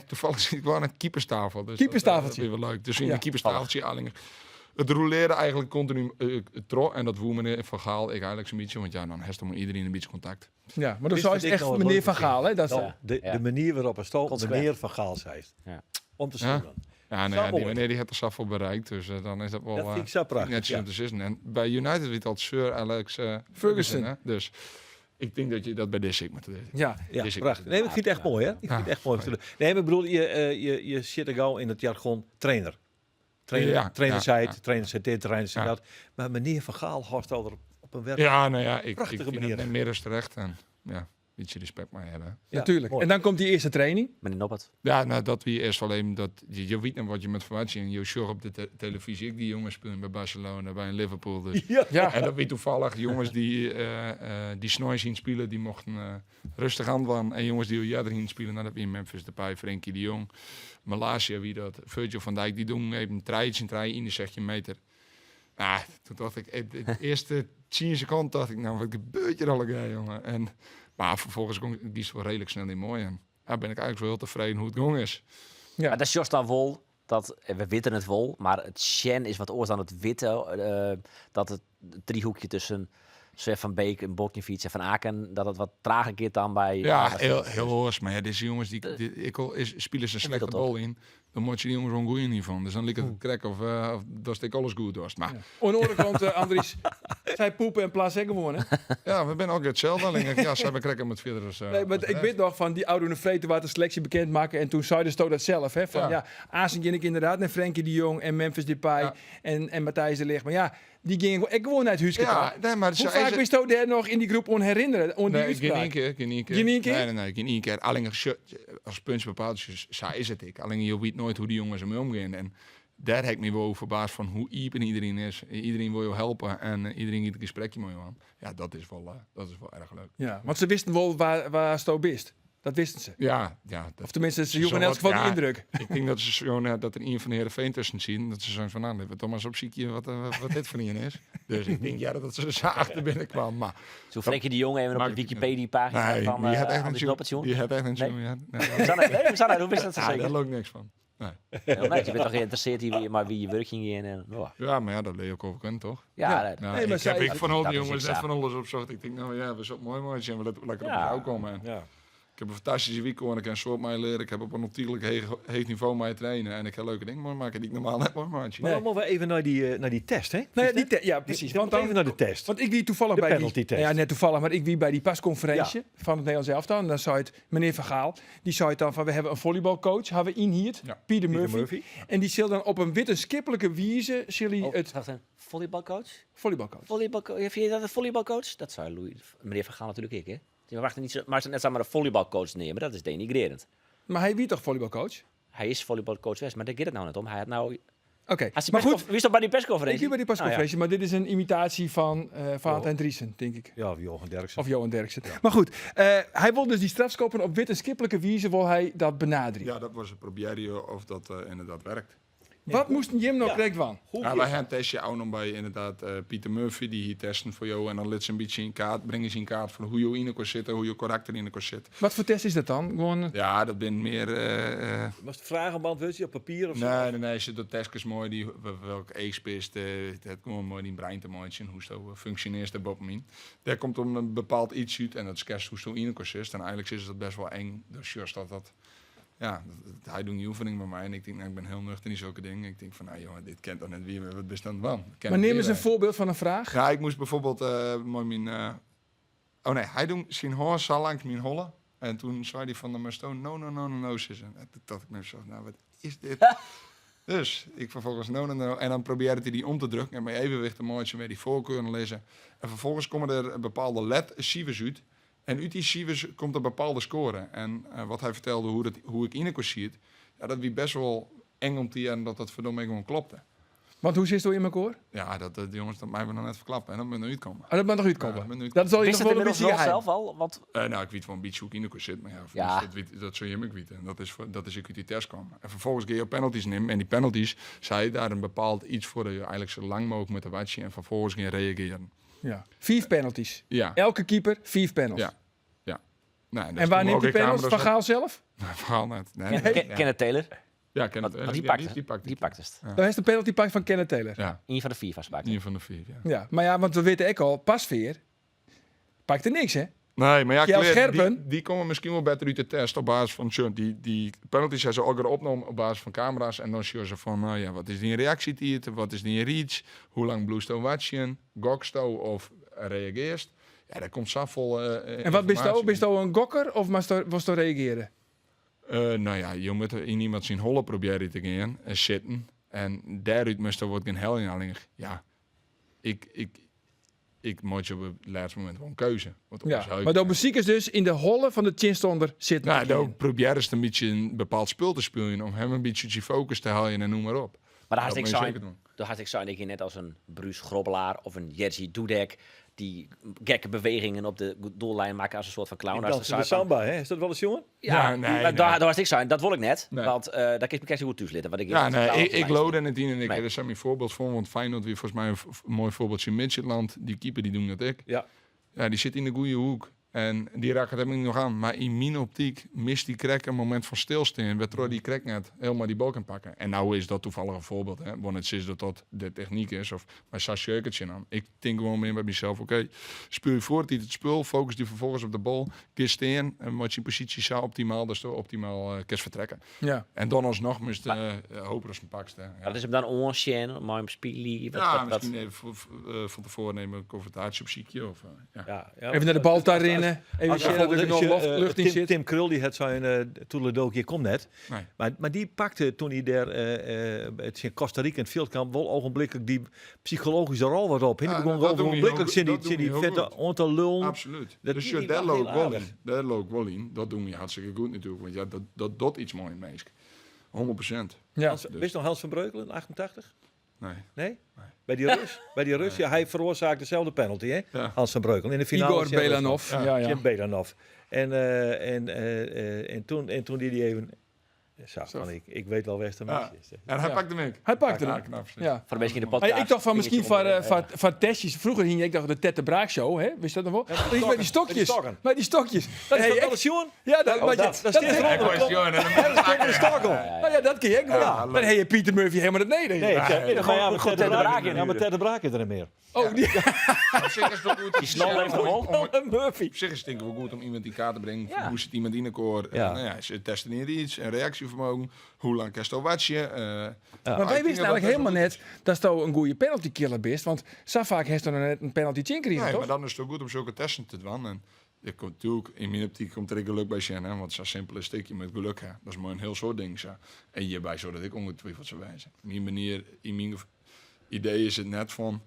toevallig zit ik gewoon aan een keeperstafel. Dus Keeperstafeltje. Dat is wel leuk. Dus in Ja. de keeperstafeltje alleen. Het roleerde eigenlijk continu en dat woe meneer Van Gaal, ik eigenlijk zo'n beetje, want ja, dan heeft maar iedereen een beetje contact. Ja, maar dat Wist is ik echt nou meneer wat Van leuk Gaal, hè? Dat is Nou, de manier waarop er stond, Consequent. meneer Van Gaal zei. Ja. Om te Ja. zien. Ja, Zo nou ja, die mooi. wanneer die het er zelf voor bereikt. Dus dan is dat wel Dat vind ik zo prachtig, net zo ja. te zitten. En bij United weet al Sir Alex Ferguson. Hè? Dus ik denk dat je dat bij deze moet weten. Ja. Ja, Is ik- prachtig. Nee, maar ik vind het echt mooi, hè? Ik vind het echt mooi. Nee, maar ik bedoel, je zit er gauw in het jargon trainer. Trainer, Ja, trainer ja, zei ja. het, trainer zei dit, trainer zei Ja. dat. Maar meneer Van Gaal horst al er op een werk. Ja, nou ja, ik Prachtige vind manier. het meer als terecht. En ja, iets respect maar hebben. Ja, Natuurlijk. mooi. En dan komt die eerste training. Meneer Noppert. Ja, nou, dat wie is alleen dat je weet niet wat je met verwacht. En je zorgt op de televisie. Ik die jongens spelen bij Barcelona, bij Liverpool. Dus. Ja. En dat weet toevallig jongens die Snoei zien spelen, die mochten rustig aan van. En jongens die al zien spelen, nou, dat wie in Memphis Depay, Frenkie de Jong, Malasia, wie dat, Virgil van Dijk, die doen even een treintje in de 16 meter. Ah, toen dacht ik, de eerste 10 seconden dacht ik, nou, wat gebeurt hier allemaal, jongen? En, maar vervolgens ging die is wel redelijk snel in mooi. En daar ben ik eigenlijk wel heel tevreden hoe het gong is. Ja. Maar dat is juist dan wel. We weten het wel, maar het Shen is wat oors dan het witte. Dat het driehoekje tussen Sven van Beek en Bokjevic en Van Aken, dat het wat trager gaat dan bij... Ja, heel hoors. Maar ja, deze jongens, spelen ze een slechte toch? bal in. Dan moet je die jongens ongoeien niet van. Dus dan ligt het krek of dat steekt alles goed door. Maar Aan de andere kant, Andries, zij poepen en plaatsen gewoon, hè? ja, we zijn ook hetzelfde. Alleen, ja, ze hebben krekken met verder. Dus, Nee, maar ik weet nog van die oude Vreten waar de selectie bekend maken. En toen zeiden ze dat zelf, hè? Van ja, Azen ging ik inderdaad naar Frenkie de Jong en Memphis Depay en Matthijs de Ligt. Maar ja, die gingen gewoon uit huis. Ja, nee, maar Hoe vaak wist je daar nog in die groep herinneren? Nee, geen één keer. Geen één keer? Nee, geen één keer. Alleen als punt bepaald is, zo is het ik. Alleen je weet nooit hoe die jongens ermee omgaan. En daar heb ik me wel verbaasd van hoe open iedereen is. Iedereen wil je helpen en iedereen heeft een gesprekje met je aan. Ja, dat is wel erg leuk. Ja, want ze wisten wel waar Sto bist. Dat wisten ze. Ja. Of tenminste, ze joegen in elk geval de indruk. Ik denk dat ze zo dat er een van de Heerenveen tussen zien. Dat ze zo van, nou, we Thomas op ziekje wat dit voor een is. Dus ik denk dat ze er achter binnenkwam. Maar Zo Frenkie de Jong even op de Wikipedia-pagina nee, van die had echt Andries een Noppert, jongen. Die had echt een Nee. tune, ja. Sanne, hoe wist dat zo Ja, zeker? daar loopt niks van. Nee. Heel nice. Je bent toch geïnteresseerd in wie je werk ging in en... Oh. Ja, maar ja, dat leer je ook over kunnen, toch? Ja, Ja. Nou, Nee, maar ik heb zij- van al dat die is jongens ik net zo. van alles opzocht. Ik denk, nou ja, we zijn mooi mooi en we lekker op de Ja. vrouw komen. En Ja. ik heb een fantastische week en ik kan soort mij leren. Ik heb op een natuurlijk heeg niveau mij trainen. En ik heb leuke dingen maken die ik normaal net mooi maatje. Maar dan moeten we even naar die test, hè? Nee, ja, precies. Want even dan, naar de test. want ik wie toevallig De bij die... penalty-test. Ja, net toevallig, maar ik wie bij die persconferentie van het Nederlands elftal. En dan zei het meneer Van Gaal, die zei het dan van, we hebben een volleybalcoach, hebben we in hier, Ja. Pieter Murphy. En die zal dan op een wetenschappelijke wijze, zal hij Oh, het wacht even. Volleybalcoach? volleybalcoach. Vind je dat een volleybalcoach? Dat zou meneer Van Gaal natuurlijk ik, hè? Je mag er niet zo, maar net maar een volleybalcoach nemen, dat is denigrerend. Maar hij wie toch volleybalcoach? Hij is volleybalcoach geweest, maar daar gaat het nou net om. Hij had nou... Oké, Maar goed, wie is toch bij die ik persconferentie? wie bij die persconferentie, maar dit is een imitatie van Valentijn Driessen, denk ik. Ja, Johan Derksen. Of Johan Derksen. Maar goed, hij wil dus die strafskoppen op wetenschappelijke wijze wil hij dat benaderen. Ja, dat was het proberen of dat inderdaad werkt. Wat moest Jim nog correct van? Ja, wij hebben testje ook nog bij inderdaad Pieter Murphy die hier testen voor jou en dan laat ze een beetje in kaart, brengen ze in kaart van hoe je in elkaar zit, hoe je karakter in elkaar zit. Wat voor test is dat dan? Gewoon... Ja, dat ben meer. Was het vragenband, weet je, op papier of zo? Nee, ze de testjes mooi die welke eetspist, het gewoon mooi die brein te mooi zien hoe zo functioneert de dopamine. Daar komt om een bepaald iets uit en dat is kerst hoe zo in elkaar zit en eigenlijk is het best wel eng. Dus juist dat. Ja, hij doet die oefening met mij en ik denk, nou, ik ben heel nuchter in zulke dingen. Ik denk van, nou jongen, dit kent toch net wie, wat bestand van? Maar neem eens een voorbeeld van een vraag. Ja, ik moest bijvoorbeeld mooi mijn... oh nee, hij doet zijn hoor zo langs mijn hollen. En toen zei hij van de Mastoon, no, zus. En toen dacht ik mezelf, nou wat is dit? Dus ik vervolgens no. En dan probeerde hij die om te drukken en mijn evenwicht een mooitje met die voorkeuren lezen. En vervolgens komen er een bepaalde led-cijfers uit. En uit die cijfers komt een bepaalde score. En wat hij vertelde, hoe ik in zie het, ja, dat wie best wel eng om te jaren dat verdomme gewoon klopte. Want hoe zit het in mijn koor? Ja, dat de jongens dat mij nog net verklappen en dat moet er uitkomen. Oh, dat mag nog Ja, uitkomen. dat moet nu Dat zal je Wist nog het wel een inmiddels beetje wel geheim. zelf al? Want nou, ik weet wel een beetje hoe ik in de zit, maar ja, Ja. dat zou je hem ook weten. Dat is ik uit die test kwam. En vervolgens ga je op penalties nemen en die penalties zei daar een bepaald iets voor dat je eigenlijk zo lang mogelijk met de watje en vervolgens gaan reageren. Ja. 5 penalties. Ja, Elke keeper 5 penalties. ja. Nou, En waar neemt die penalties? Van Gaal zelf? Verhaal net. Nee, Kenneth Taylor, Ja, ken het. want die pakt die het. Dan is de penalty pak van Kenneth Taylor. Ja, Een van de vier vastpakt. een van de 4. Ja. Ja, maar ja, want we weten ook al, Pasveer pakt er niks, hè? Nee, maar ja, Kjell Claire, Scherpen? die komen misschien wel beter uit de test op basis van... Die penalties zijn ze ook weer opgenomen op basis van camera's. En dan zien ze van, wat is die reactietijd? Wat is die reach? Hoe lang bloest je watchen? Goksto of reageert? Ja, daar komt zo vol En wat bist je een gokker of was je reageren? Nou ja, je moet in iemand zijn holle proberen te gaan en zitten. En daaruit moest er wordt geen hel in alleen. Ja, ik moet je op het laatste moment gewoon keuze. Want Maar de muziek is dus in de holle van de chinstonder zitten. Nou, dan probeer eens een beetje een bepaald spel te spelen om hem een beetje zijn focus te halen en noem maar op. Maar daar had ik moet je zo, zeker doen. dat je net als een Bruce Grobbelaar of een Jerzy Dudek die gekke bewegingen op de doellijn maken als een soort van clown. Dat is de samba, hè? Is dat wel eens, jongen? Ja, nee. daar was ik zo. Dat wil ik net. Nee. Want daar kan ik me zo goed toezitten. Wat ik Ja, hier nee, ik lood en het in en ik Nee. heb er zo'n voorbeeld van, want Feyenoord weer volgens mij een mooi voorbeeldje in Midtjylland. Die keeper die doen dat ik. Ja. Ja, die zit in de goede hoek. En die raakt het hem niet nog aan. Maar in mijn optiek mist die krek een moment van stilstaan. Waardoor die krek net helemaal die bal kan pakken. En nou is dat toevallig een voorbeeld. Hè? Want het is dat dat de techniek is. Of bij Sascha Jeukertje aan. Ik denk gewoon meer bij mezelf. Oké, speel je voort uit het spul. Focus die vervolgens op de bal. Keer staan. En wat je positie zo optimaal. Dus optimaal kerst vertrekken. Ja. En dan alsnog moest hopen dat ze een pakst. Ja. Dat is hem dan onschen, maar hem spelen. Ja, misschien even van tevoren nemen een confrontatie op ziekje. Of, Ja. Even naar de bal daar rennen. Even Als je zien dat er nog lucht in zit. Tim Krul die had zijn toedeledokie komt net. Nee. Maar die pakte toen hij daar het in Costa Rica in het veld kwam wel ogenblikkelijk die psychologische rol wat op. Hij Ja, begon dat doen we ogenblikkelijk heel zijn goed. die Dat doen we heel vette goed. onte lul. Absoluut. Dat Dus die ja, was daar heel loopt wel aardig. in. Daar loopt wel in. Dat doen we hartstikke goed natuurlijk. Want ja, dat iets mooi in meest. 100%. Ja. Wist je nog Hans van Breukelen in 88? Nee. Nee? Bij die Rus, ja, hij veroorzaakte dezelfde penalty, hè? Ja. Hans van Breukelen in de finale. Igor Belanov. Ja. Jim Belanov. En toen die even... Zo, van, ik weet wel waar het Ja. is. En hij pakt hem in. Hij pakte Ja, hem. knap. Ja. Voor de mensen in de podcast. Ik dacht van misschien van testjes. Vroeger hing ik dacht de Tette Braak show, hè? Wist je dat nog wel? Met die stokjes. Met die stokjes. Dat is Hey, wel eens, jongen? ja, dat Dat is dit de stokkel. Nou ja, dat kun je ook wel. Ja, Dan heb je Pieter Murphy helemaal het neder. Nee, gewoon Ted de Braak Braak in Ja, maar Ted de Braak is er niet meer. Oh, die. Op zich is het wel goed. Die snel leeft nog wel. Murphy. Op zich is het wel goed om iemand in kaart te brengen. Ja. Hoe zit iemand in de koor? Ja. Nou ja, ze testen in iets, een reactievermogen. Hoe lang kerst al wat je? Maar wij wisten eigenlijk helemaal net dat je een goede penalty killer bent. Want zo vaak heeft er net een penalty gekregen, Nee, maar toch? dan is het ook goed om zulke testen te doen. En je komt natuurlijk, in mijn optiek komt er geluk bij zijn. Hè? Want zo simpel is het met geluk. Hè? Dat is maar een heel soort ding. Zo. En hierbij zodat ik ongetwijfeld zou wijzen. In die manier, in mijn idee is het net van...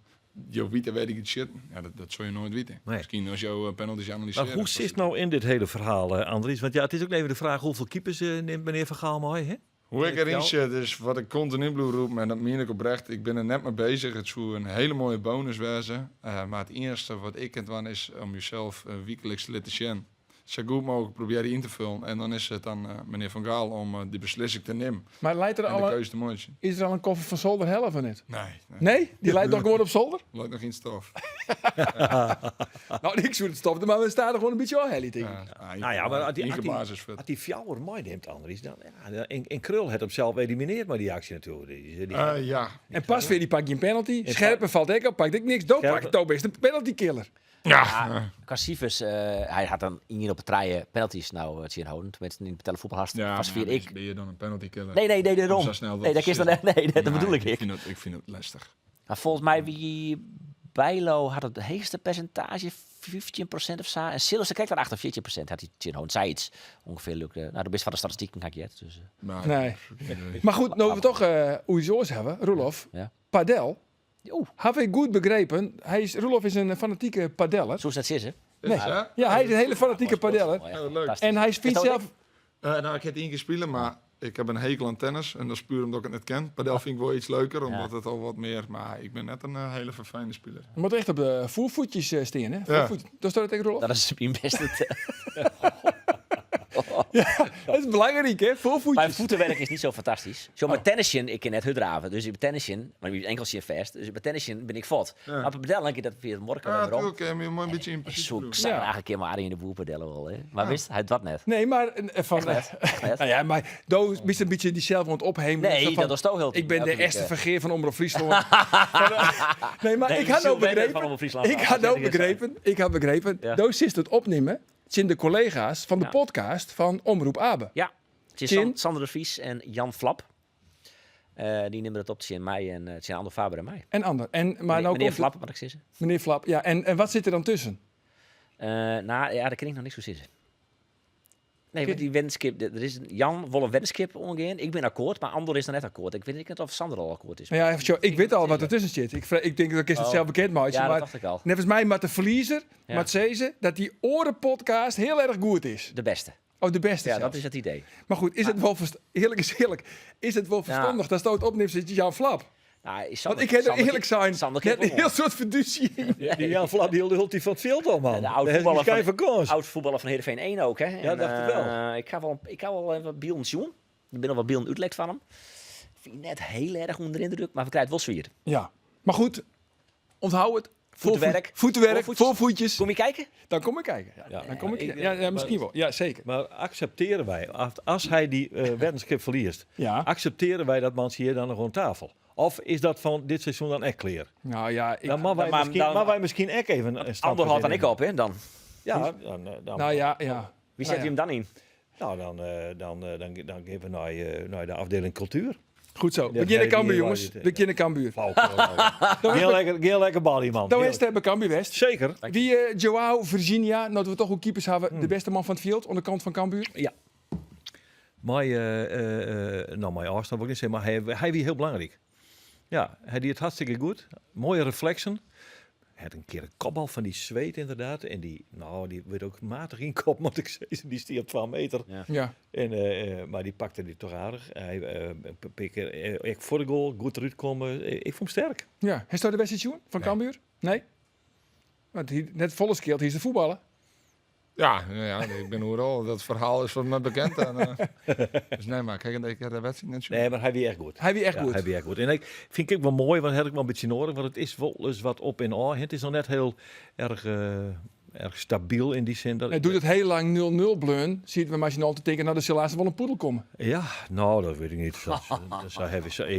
Je weet weet ik het shit. Ja, dat zou je nooit weten. Nee. Misschien als jouw penalties analyseren. Maar hoe zit het nou in dit hele verhaal, Andries? Want ja, het is ook even de vraag hoeveel keepers neemt meneer Van Gaal mooi, hè? Hoe ik erin zit, is wat ik continu roep, en dat meen ik oprecht. Ik ben er net mee bezig. Het zou een hele mooie bonus wezen. Maar het eerste wat ik het van is om jezelf wekelijks te laten zien. Zo goed mogelijk proberen in te vullen. En dan is het aan meneer Van Gaal om die beslissing te nemen. Maar leidt er En de al keuze te maken. is er al een koffer van zolder helft of niet? Nee. Nee? Die leidt nog gewoon op zolder? Loopt nog geen stof. Nou, ik zou het stopten, maar we staan er gewoon een beetje al heli tegen. Nou ja, maar basis voor. als die fjouwer mooi neemt, Andries, dan... Ja, en Krul had hem zelf elimineerd, maar die actie natuurlijk. Ja. En pas weer die pak je een penalty. Scherpen valt ik op, pakt ik niks. Doop pak ik toch best een penalty killer. Ja. Cassivus, hij had dan in op het draaien penalties nou het zien houden. Tenminste, in de betalen voetbalhast. Ja, was weer ik. ben je dan een penalty killer? Nee, daarom. Zo snel Nee, dat is dan, nee, dat bedoel ik. Ik vind het lastig. Maar volgens mij wie Bijlo had het heegste percentage, 15% of zo. En Sillissen kijkt dan achter 14%. Had hij Chinhoon, zei iets ongeveer lukte. Nou, de best van de statistieken ga ik het. Dus, Maar, Nee. Maar goed, nou we toch Oeizoors hebben, Roelof. Ja. Padel. Oeh, Heb ik goed begrepen. Roelof is een fanatieke padeller. zo is het zitten. Nee. Ja, hij is een hele fanatieke padeller. leuk. En hij fietst zelf... Nou, ik heb 1 keer spelen, maar ik heb een hekel aan tennis. En dat is puur omdat ik het net ken. Padel vind ik wel iets leuker, omdat het al wat meer... Maar ik ben net een hele verfijnde speler. Je moet echt op de voervoetjes staan, hè? Ja. Voorvoet. Dat is dat tegen Roelof? Dat is mijn beste. Dat is belangrijk, hè? Voorvoetjes. Mijn voetenwerk is niet zo fantastisch. Zo met tennisje, ik ken net hudraven. Dus bij tennisje, maar je enkeltje vast. Dus bij tennisje ben ik fot. Ja. Maar padellen, ik dat via het morgen Ja, waarom. natuurlijk. Heb je een beetje in principe Zo, doen. ik zou eigenlijk een keer maar in de boel padellen wel, hè. Maar wist, hij dat net. Nee, maar van... Echt net. Nou ja, maar Doos is een beetje die zelf aan het ophemelen. Zo Nee, van, dat was toch heel... ik ben de elke eerste week, vergeer van Omroep Friesland. Nee, maar Nee, ik had Jules ook Bender van begrepen... Omroep Friesland. Ik had begrepen... Ja. Doos is het opnemen. Zijn de collega's van de Ja. podcast van Omroep Abe. Ja, het is Chin? Sander de Vries en Jan Flap. Die nemen het op, Tjen mij en Tjen Ander Faber en mij. En ander. En, maar nou Meneer komt Flap, wat ik zeggen. Meneer Flap, ja. En wat zit er dan tussen? Nou, ja, daar kan ik nog niks voor zeggen. Nee, want die weddenskip, er is Jan wil een weddenskip omgaan. Ik ben akkoord, maar Ander is dan net akkoord. Ik weet niet of Sander al akkoord is. Nou ja, even, ik weet al wat er tussen zit. Ik denk dat ik het zelf bekend maak. Ja, dat maar dacht ik al. net als mij met de verliezer, Ja. met Ceze, dat die orenpodcast heel erg goed is. De beste. Oh, de beste Ja, zelfs. dat is het idee. Maar goed, is het wel eerlijk is eerlijk. Is het wel verstandig dat het opneemt zit Jan Flap? Nou, Want ik heb er eerlijk zijn. Sander Net een Kippel. heel soort fiducie. Die Jan Flap die hield die van het veld al, man. De oude Daar heeft hij voetballer geen vakantie. Oud-voetballer van Heerenveen 1 ook, hè? Ja, dacht ik wel. Ik ga wel wat Bielen zien. Ik ben al wat Bielen uitlekt van hem. Ik vind net heel erg onder de indruk, maar we krijgen het wel zwier. Ja, maar goed. Onthoud het. Voetenwerk. Voetenwerk, Voorvoetjes. voorvoetjes. Kom je kijken? Dan kom ik kijken. Ja, dan kom ik, ja, misschien wel. Ja, zeker. Maar accepteren wij, als hij die weddenschap verliest, Ja. accepteren wij dat man hier dan nog aan tafel? Of is dat van dit seizoen dan echt clear? Nou ja, Dan mag wij, maar misschien, dan- mag wij misschien echt even een stap Ander had dan ik verder op, hè? Dan. Ja, dan, nou ja. Wie zet je hem dan in? nou, dan geven we naar de afdeling cultuur. Goed zo. Ja, We beginnen nee, Cambuur, die jongens. waar je We beginnen Cambuur. Geen lekker balie, man. Dan is het Cambuur West. Zeker. Wie Joao Virginia, nou dat we toch ook keepers hebben, de beste man van het veld, aan de kant van Cambuur. Maar, mijn afstand wil ik niet zeggen, maar hij wie heel belangrijk. Ja, hij deed het hartstikke goed. Mooie reflexen. Hij had een keer een kopbal van die zweet inderdaad. En die werd ook matig in kop, moet ik zeggen. Die stier op 12 meter. Ja. En, maar die pakte die toch aardig. Ik voor de goal, goed eruit komen. Ik vond hem sterk. Ja. Heeft hij de beste tune van Cambuur? Nee? Want net volle skeelt, hij is de voetballer. Ja, ik ben overal. Dat verhaal is voor mij bekend. En, dus nee, maar kijk, ik heb de wedstrijd net zo. Nee, maar hij wie echt goed. Hij wie echt Ja, goed. hij wie echt goed. En ik vind ik wel mooi, want dat heb ik wel een beetje nodig. Want het is wel eens wat op en aan. Het is nog net heel erg stabiel in die zin. Dat Hij doet het heel lang 0-0 bleun. Ziet we maar als je altijd denken, nou, er zal laatst wel een poedel komen. Ja, nou, dat weet ik niet.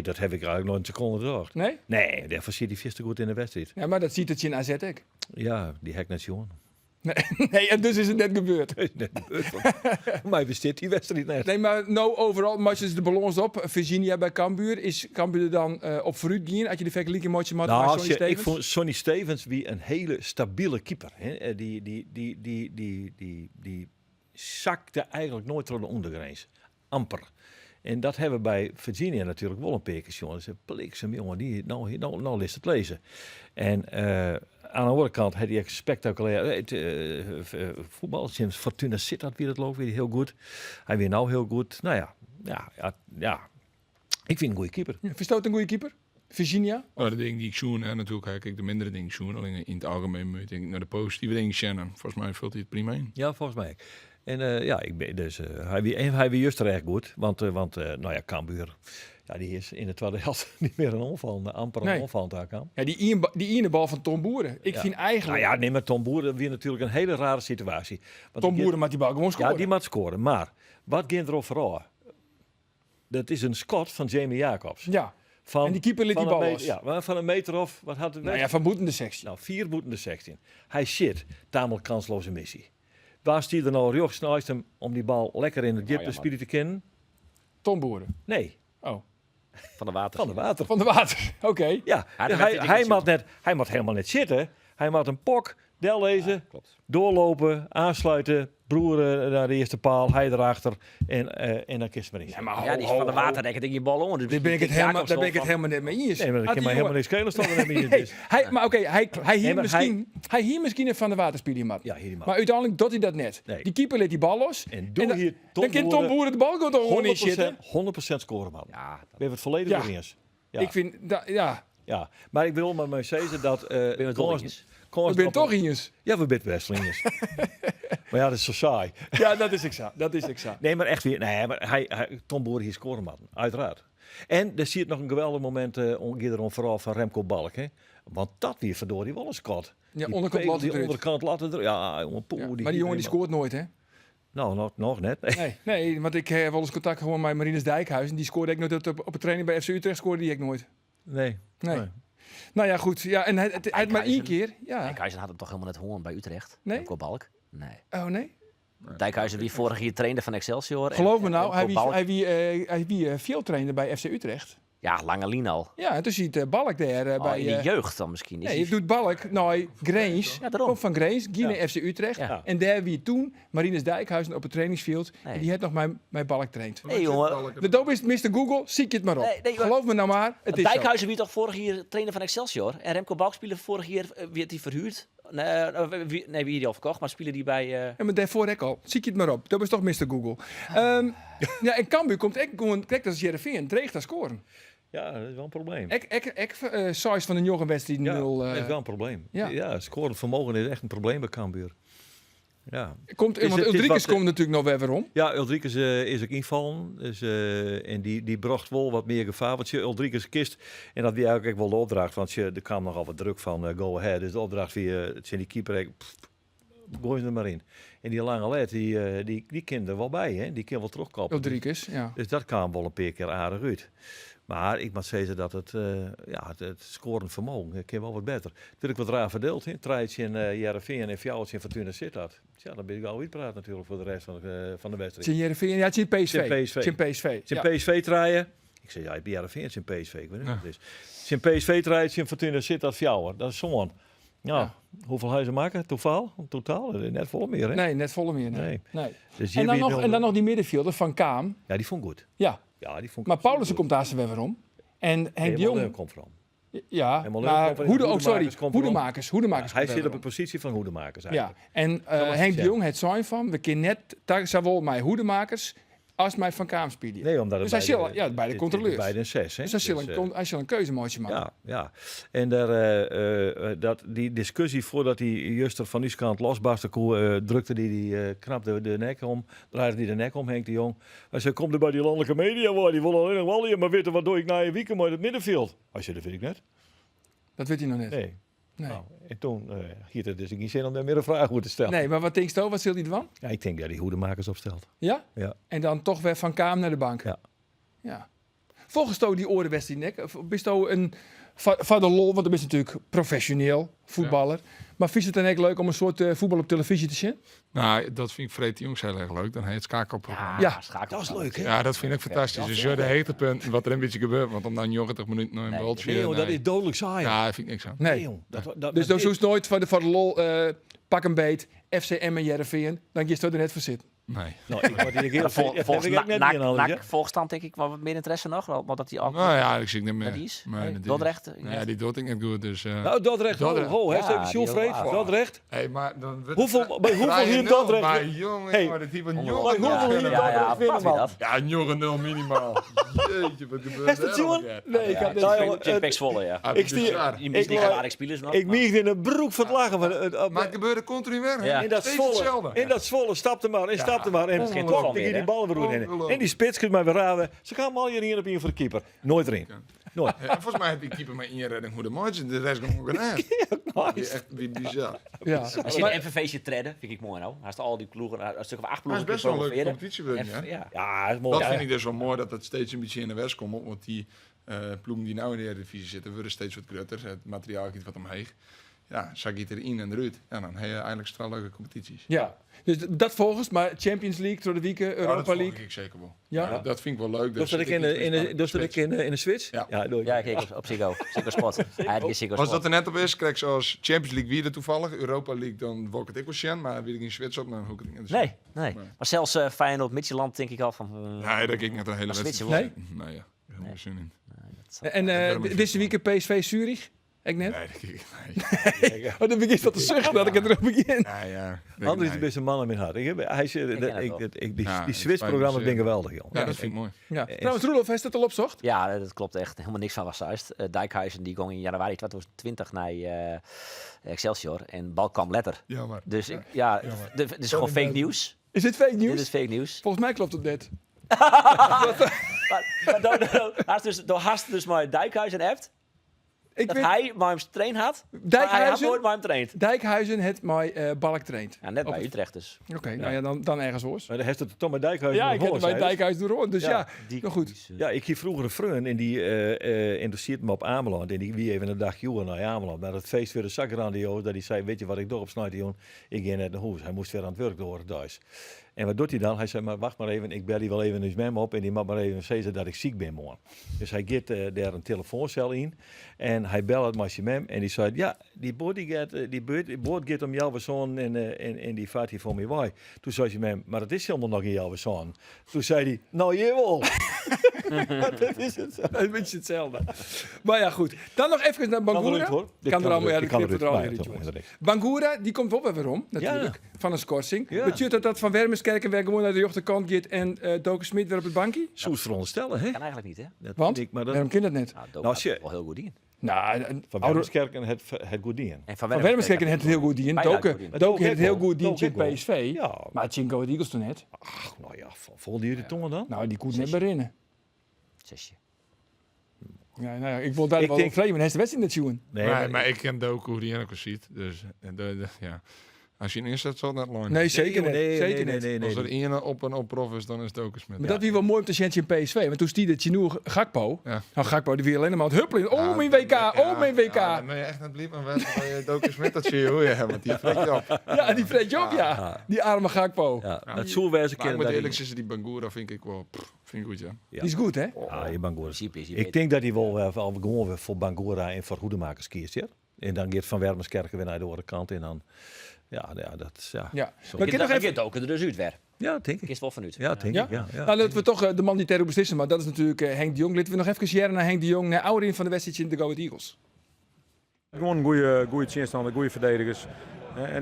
Dat heb ik eigenlijk nooit een seconde gedacht. Nee? Nee, daarvoor zit hij veel te goed in de wedstrijd. Ja, maar dat ziet het je in AZ ook. Ja, die hek net jongen. Nee, en dus is het net gebeurd. Maar bestaat die wedstrijd net. Nee, maar nou overal, maar als de balans op, Virginia bij Cambuur, is Cambuur er dan op vooruit gaan? Had je de vergelijking met Nou, Sonny Stevens? ik vond Sonny Stevens wie een hele stabiele keeper. Hè. Die zakte eigenlijk nooit door de ondergrens. Amper. En dat hebben we bij Virginia natuurlijk wel een paar keer, jongen. Dat is een bliksem, jongen. Nou ligt het lezen. En aan de andere kant had hij echt spectaculair voetbal. Sinds Fortuna Sittard weer het loopt weer heel goed. Hij weer nou heel goed. Nou ja. Ik vind een goede keeper. Ja, verstoot een goede keeper? Virginia? Nou, de dingen die ik zoen, en natuurlijk kijk ik de mindere dingen zoen. Alleen in het algemeen moet ik naar de positieve dingen kennen. Volgens mij vult hij het prima in. Ja, volgens mij. En ik ben dus hij wie juist er echt goed, want Cambuur, ja, die is in de tweede helft niet meer een onval, amper een onval daar kan. Ja, die ene bal van Tom Boeren. Ik vind eigenlijk... Nou ja, nee, met Tom Boeren weer natuurlijk een hele rare situatie. Want Tom Boeren maakt die bal gewoon scoren. Ja, die moet scoren. Maar wat gaat er over? Dat is een schot van Jamie Jacobs. Ja. En die keeper liet die bal los. Ja, van een meter of wat had het? Nou ja, van boetende sectie. Nou, 4 boetende 16. Hij shit, tamelijk kansloze missie. Waar stier er nou rechts naast hem om die bal lekker in het diepte spieren te kennen? Tom Boeren. Nee. Oh. Van de water. Van de water, oké. Ja, hij moet helemaal niet zitten. Hij moet een pok, del lezen, doorlopen, aansluiten, broer naar de eerste paal, hij erachter en dan kist maar niet. Ja, maar Ja, die is van de water, denk ik je bal om. Dus daar ben ik het helemaal net mee eens. Nee, maar dat kan mij helemaal niks schelen. Stond er niet in. Nee, hij hier misschien een van de waterspielen mat. Ja, hier maar uiteindelijk doet hij dat net. Nee. Die keeper liet die bal los. En dan kan Tom Boeren de bal gewoon niet zitten. 100% scoren, man. Ja, We hebben het volledig Ja. weer eens. Ja. Ik vind, Ja, maar ik wil maar zeggen dat... Ben je het wel eens? Ik ben toch eens. Ja, we bent Westelingers. Maar ja, dat is zo saai. Ja, dat is exact. Dat is exact. Nee, maar echt weer... Nee, maar Tom Boer hier scoren, man. Uiteraard. En er ziet nog een geweldig moment vooral van Remco Balk. Hè? Want dat weer verdorie wel een scot. Ja, onderkant laten die eruit. onderkant laten er. Ja, jongen, poeh, Ja, maar die jongen die scoort nooit, hè? Nou, nog net. Nee, want ik heb wel eens contact gewoon met Marinus Dijkhuizen. Die scoorde ik nooit op een training bij FC Utrecht, scoorde die ik nooit. Nee. Nou ja, goed. Ja, en hij maar één keer. Ja. Dijkhuizen had hem toch helemaal net hoorn bij Utrecht? Nee? Remco Balk? Nee. Oh, nee? Dijkhuizen die vorig jaar trainde van Excelsior. Geloof me en nou, Remco Balk- hij wie veel trainde bij FC Utrecht. Ja, lange lien al. Ja, en toen ziet Balk daar bij... in de jeugd dan misschien. Is Nee, hij- je doet Balk, nou, Grains, Ja, daarom. komt van Grains, Guinea FC Utrecht. Ja. En daar wie toen Marinus Dijkhuizen op het trainingsveld. Nee. En die heeft nog mijn Balk traind. Nee, jongen. De doop is Mr. Google, zie je het maar op. Nee, maar- Geloof me nou maar, het is zo. Dijkhuizen wie toch vorig jaar trainer van Excelsior. En Remco Balk speelde vorig jaar, werd hij verhuurd. Nee, wie die al verkocht, maar spelen die bij... Ja, maar daarvoor ik al. Zie je het maar op. Dat is toch Mr. Google. Ja, en Cambuur komt echt gewoon, kijk, dat is Jereveen, dreigt te scoren. Ja, dat is wel een probleem. Size van een jonge wedstrijd Ja, 0. dat is wel een probleem. ja. Ja, scoren vermogen is echt een probleem bij Cambuur. Ja. Want het is Ulrikes wat- komt natuurlijk nog weer om. Ja, Ulrikes is ook invallen. Dus, en die bracht wel wat meer gevaar. Want je Ulrikes kist, en dat wie eigenlijk wel de opdracht. Want er kwam nogal wat druk van go ahead. Dus de opdracht via het zijn die keeper. Gooi ze er maar in. En die lange led, die kind er wel bij. Hè? Die kan wel terugkoppen. Ulrikes, ja. Dus dat kwam wel een paar keer aardig uit. Maar ik moet zeggen dat het scorend vermogen kan wel wat beter. Natuurlijk wat raar verdeeld. Hè? Treitje in Jereveen en Fjouwers in Fortuna Sittard. Ja, dan ben ik al uitpraat natuurlijk voor de rest van de wedstrijd. Zijn Jereveen, ja, het is PSV. Zijn PSV. Zijn Ja. PSV draaien. Ik zei, ja, ik ben Jereveen, het is een PSV. Ik weet niet wat het is. Zijn PSV draaien, zijn Fortuna Sittard, Fjouwer. Dat is zo'n. Ja. Hoeveel huizen maken? Totaal? Net vol meer, hè? Nee, net volle meer. Nee. Dus En dan nog die middenvelder van Kaam. Ja, die vond ik goed. Ja. Ja, die vond ik Maar Paulussen komt daar ze weer om. En Henk de Jong... komt van. Ja, Helemaal maar leuk komt van- Hoedemakers Hij komt zit weer op de om. positie van hoedemakers Ja, eigenlijk. en was Henk het, de ja. Jong het zijn van, we kunnen net, zowel mij hoedemakers als mij van Kaam spelen. Nee, omdat Dus hij zal, ja, bij de het- controleurs. Bij de 6, hè? Dus hij zal een keuzemaatje maken. Ja. En daar, die discussie voordat die Juster van Uskant losbarstte, drukte die knap de nek om, draaide die de nek om, Henk de Jong. Hij zei, kom er bij die landelijke media, waar die willen alleen nog wel hier maar weten wat doe ik na je weekend met het middenveld. Hij zei, dat weet ik net. Dat weet hij nog net. Nee. Nee. Nou, en toen giet er dus geen zin om daar meer een vraag over te stellen. Nee, maar wat denk je, wat zult hij ervan? Ja, ik denk dat hij hoedemakers opstelt. Ja? Ja. En dan toch weer van Kaam naar de bank? Ja. Volgens jou die orenwedstrijd, nek? Of bist jou een van de lol, want dan ben je natuurlijk professioneel voetballer. Maar vind je het dan echt leuk om een soort voetbal op televisie te zien? Nou, dat vind ik Freek de Jongs heel erg leuk. Dan heet het schakelprogramma. Ja, schakel. Dat is leuk, hè? Ja, dat vind ik fantastisch. Dus je de heetpunten wat er een beetje gebeurt. Want om dan 90 minuten nog een Nee, baltje... Nee, joh, dat is dodelijk saai. Ja, dat vind ik niks aan. Nee. jong. Dus dan zoest nooit van de lol, pak een beet, FCM en Jereveen, dan kiest je er net voor zitten. Nee. Nou, ik word hier een keer Volgens net niet aan alles, ja. NAC volgstand denk ik wel wat meer interesse nog. Want dat die ook... Nou ja, ik zie het niet meer. die is? Maar Nee, die is- Dordrecht? Ja, die doet ik niet goed. Dus, Nou, Dordrecht. Dordrecht. Hij Ja, heeft zo'n die vreed. heel Dordrecht. hey, maar dan Bij hoeveel hier in Dordrecht? Maar jongen, Hey. jongen, dat die van Bij jongen. hoeveel hier in Ja, Dordrecht winnen, man? Ja, jongen 0 minimaal. Jeetje, wat gebeurt Is dat er? jongen? Nee, ik had net Nou, geen- jongen, Jim Pex Volle, ja. Ik stier- Je mist niet ik- gelijk spelers nog. Ik mieg in een broek van het lachen. Maar het gebeurde continu weer. Ja. In dat Steeds Zwolle, hetzelfde. in dat Zwolle stapte maar en stapte maar. En geen klok, toeval dan meer, ging die hè? ballen weer in. Ongelooflijk. En die spits kunt mij weer raden. Ze gaan allemaal hier op in voor de keeper. Nooit erin. Nooit. Ja, volgens mij heb die keeper maar 1 redding goede match. De rest gewoon gedaan. Echt wie bizar. Ja. Als je een MVV'tje treden, vind ik mooi nou. Hij heeft al die ploegen, een stuk of 8 Maar het ploegen. is best wel een leuke promoveren. competitie. Wil je, Ja. Ja, dat is mooi. Dat vind ik dus wel mooi dat het steeds een beetje in de west komt. Want die ploegen die nou in de Eredivisie zitten, worden steeds wat groter. Het materiaal gaat wat omheen. Ja, zak je erin en eruit. Ja, dan heb je eigenlijk straal leuke competities. Ja, dus dat volgens, maar Champions League, door de weekend, Ja, dat Europa volg League. ik zeker wel. Ja? Ja, dat vind ik wel leuk. Dus dat ik in de Switch? Ja. doe ik. Ja, kijk, op Ziggo. Ziggo Sport. Hij had Ziggo Als Sport. dat er net op is, krijg ik zoals Champions League weer toevallig. Europa League, dan word ik het ik wel zien. Maar wil ik in Zwits op, dan hoek ik het niet. Nee. Maar zelfs Feyenoord, Midtjylland denk ik al van... Nee, dat kijk ik net een hele Maar wedstrijd. Zwitser wel? Nee, ja. Helemaal geen zin in. En deze weekend PSV Zurich. Ik net? Nee, dat kijk ik nee. Oh, dan begin je wat te zuchten dat ik het terug begin. Nee, ja. Andries is de beste man in mijn hart. Die Swiss-programma's zijn geweldig, joh. Ja, dat vind ik mooi. Ja. Trouwens, Roelof, heeft het al opzocht? Ja, dat klopt echt. Helemaal niks van was juist. Dijkhuizen die ging in januari 2020 naar Excelsior en bal kwam letter. Jammer. Dus dit is gewoon fake nieuws. Is dit fake Dit nieuws? is fake nieuws. Volgens mij klopt het net. Door hast dus maar Dijkhuizen appt. Ik Dat weet, hij maar hem train had. Maar hij had Dijkhuizen, nooit maar hem traint. Dijkhuizen het mij Balk traint. Ja, net bij Utrecht dus. Oké, nou ja, dan ergens hoors. Maar dan heeft het Tom en Dijkhuizen Ja, nog ik heb gehoord, het bij zei hij. Dijkhuizen door. Dus ja, nou goed. Ja, ik hier vroeger een vriend en die interesseert me op Ameland. En die wie even een dag joer naar Ameland. Maar het feest weer de zakker aan die jongen. Dat hij zei, weet je wat ik doe op snijden, jongen? Ik ga net naar huis. Hij moest weer aan het werk door thuis. En wat doet hij dan? Hij zei, maar wacht maar even, ik bel die wel even eens met me op. En die mag maar even zeggen dat ik ziek ben morgen. Dus hij gaat daar een telefooncel in. En hij belt het met hem. En die zei, ja, die boot gaat om jouw zoon en die vaart hier voor me bij. Toen zei hij hem, maar het is helemaal nog in jouw zoon. Toen zei hij, nou jawel. Dat is het. Een beetje hetzelfde. Maar ja, goed. Dan nog even naar Bangura. Kan er allemaal, ja, dat knipt er allemaal in. Bangura, die komt wel weer om, natuurlijk. Van een schorsing. Ja. Betekent dat Van Wermerskerken weer gewoon naar de rechterkant gaat en Doken Smit weer op het bankje? Zo is veronderstellen, hè? Kan eigenlijk niet, hè? Dat Want? vind ik, maar dat, Waarom kan dat net? Nou, Dook Nou, had shit. het wel heel goed in. Nou, van Wermerskerken het goed in. En Van Wermerskerken heeft het heel goed in. Bijna goed Doken in. heeft het heel goed in Doken in ook wel. PSV. Ja. Maar Chinko en Eagles toen net. Ach, nou ja, volgde jullie tongen dan? Nou, die koet net meer in. Zesje. Ja, nou ja, ik wil daar Ik wel denk- vreemd, maar hij is de wedstrijd net zien. Nee, Maar ik ken ook hoe die ook ziet. Dus ja. Als je in staat, zal dat lang. Nee, zeker niet. Zeker niet. nee. Als er één op en op prof is, dan is het ook eens met. Maar dat wie wel mooi om te zien in PSV. Want toen stierde Chinour Gakpo. Ja. Nou, Gakpo die weer alleen maar aan het huppelen. Oh, mijn WK. Oh, mijn WK. Ja, dan ben je echt net blieb en wedstrijd ook eens met dat zie je hoe je want die vreet je op. Ja, die vreet je op, ja. Die arme Gakpo. Ja, het zou wijze Maar ik kennen moet dat eerlijk hij... zeggen, die Bangura vind ik wel, vind ik goed, ja. Die is goed, hè? Ah, je Bangura. Principe is hij Ik beter. denk dat hij wel gewoon weer voor Bangura en voor Hoedemakers kiest, ja. En dan gaat Van Wermerskerken weer naar de andere kant en dan... Ja, dat is... Ja, Ja. Zo. Maar ik nog Dan even... gaat Doken er dus uit weer. ja denk ik. Is wel vanuit. Ja, denk Ja? ik. Ja, Nou, laten we toch de man die terror beslissen. Maar dat is natuurlijk Henk de Jong. Laten we nog even jaren naar Henk de Jong. Naar ouderin van de wedstrijd in de Go Ahead Eagles. Gewoon goede tegenstander, goede verdedigers.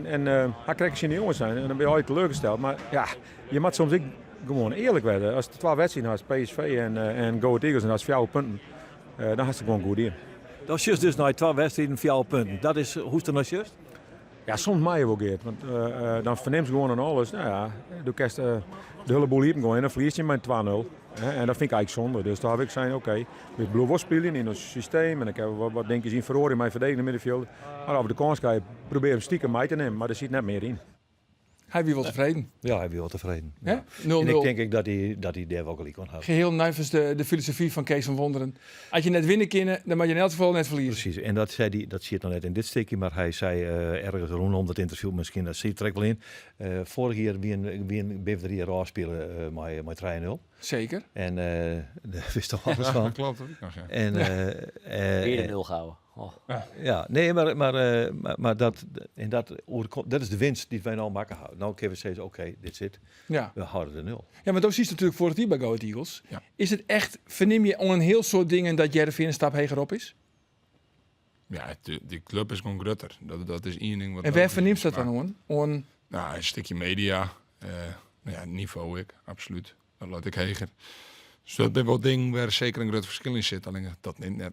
En hij krijgt geen jongens zijn en dan ben je altijd teleurgesteld. Maar ja, je moet soms ook gewoon eerlijk worden. Als je 12 wedstrijden had, PSV en Go Ahead Eagles en dat is 4 punten, dan is het gewoon goed in. Dat is juist dus na 12 wedstrijden 4 punten. Dat is, hoe is het nou juist? Ja, soms mag je wel geert, want dan verneemt gewoon aan alles. Nou ja, dan kerst de hele boel hier gewoon en dan verlies je met 2-0. En dat vind ik eigenlijk zonde. Dus daar heb ik zijn, oké, we blijven wel spelen in ons systeem. En ik heb wat denk je zien verloren in mijn verdedigende middenveld. Maar over de kans ga je proberen stiekem mee te nemen, maar er zit net meer in. Hij wie wel tevreden. Ja, hij is wel tevreden. Hè? Ja. 0-0. En ik denk ook dat hij daar wel gelijk kon houden. Geheel nuivens de filosofie van Kees van Wonderen. Als je net winnen kan, dan mag je in elk geval net verliezen. Precies, en dat zei hij, dat zit nog net in dit stukje, maar hij zei ergens rondom dat interview, misschien dat zit trek wel in. Vorig jaar wie een BV3 raar spelen met 3-0. Zeker. En daar wist toch alles van. Dat klopt, dat ik nog, ja. En, Weer de 0 gehouden. Oh. ja, nee, maar dat is de winst die wij nou maken houden. Nou kunnen we zeggen, oké, dit zit. Ja. We houden de 0. Ja, maar dat zie je natuurlijk voor het team bij Go Ahead Eagles. Ja. Is het echt, verneem je om een heel soort dingen dat Jervin een stap heger op is? Ja, die club is gewoon grutter. Dat is één ding wat... En waar verneemt dat dan on? Nou, een stukje media. Nou ja, niveau ik, absoluut. Dat laat ik heger. Dus dat is wel ding waar zeker een groot verschil in zit. Alleen dat neemt net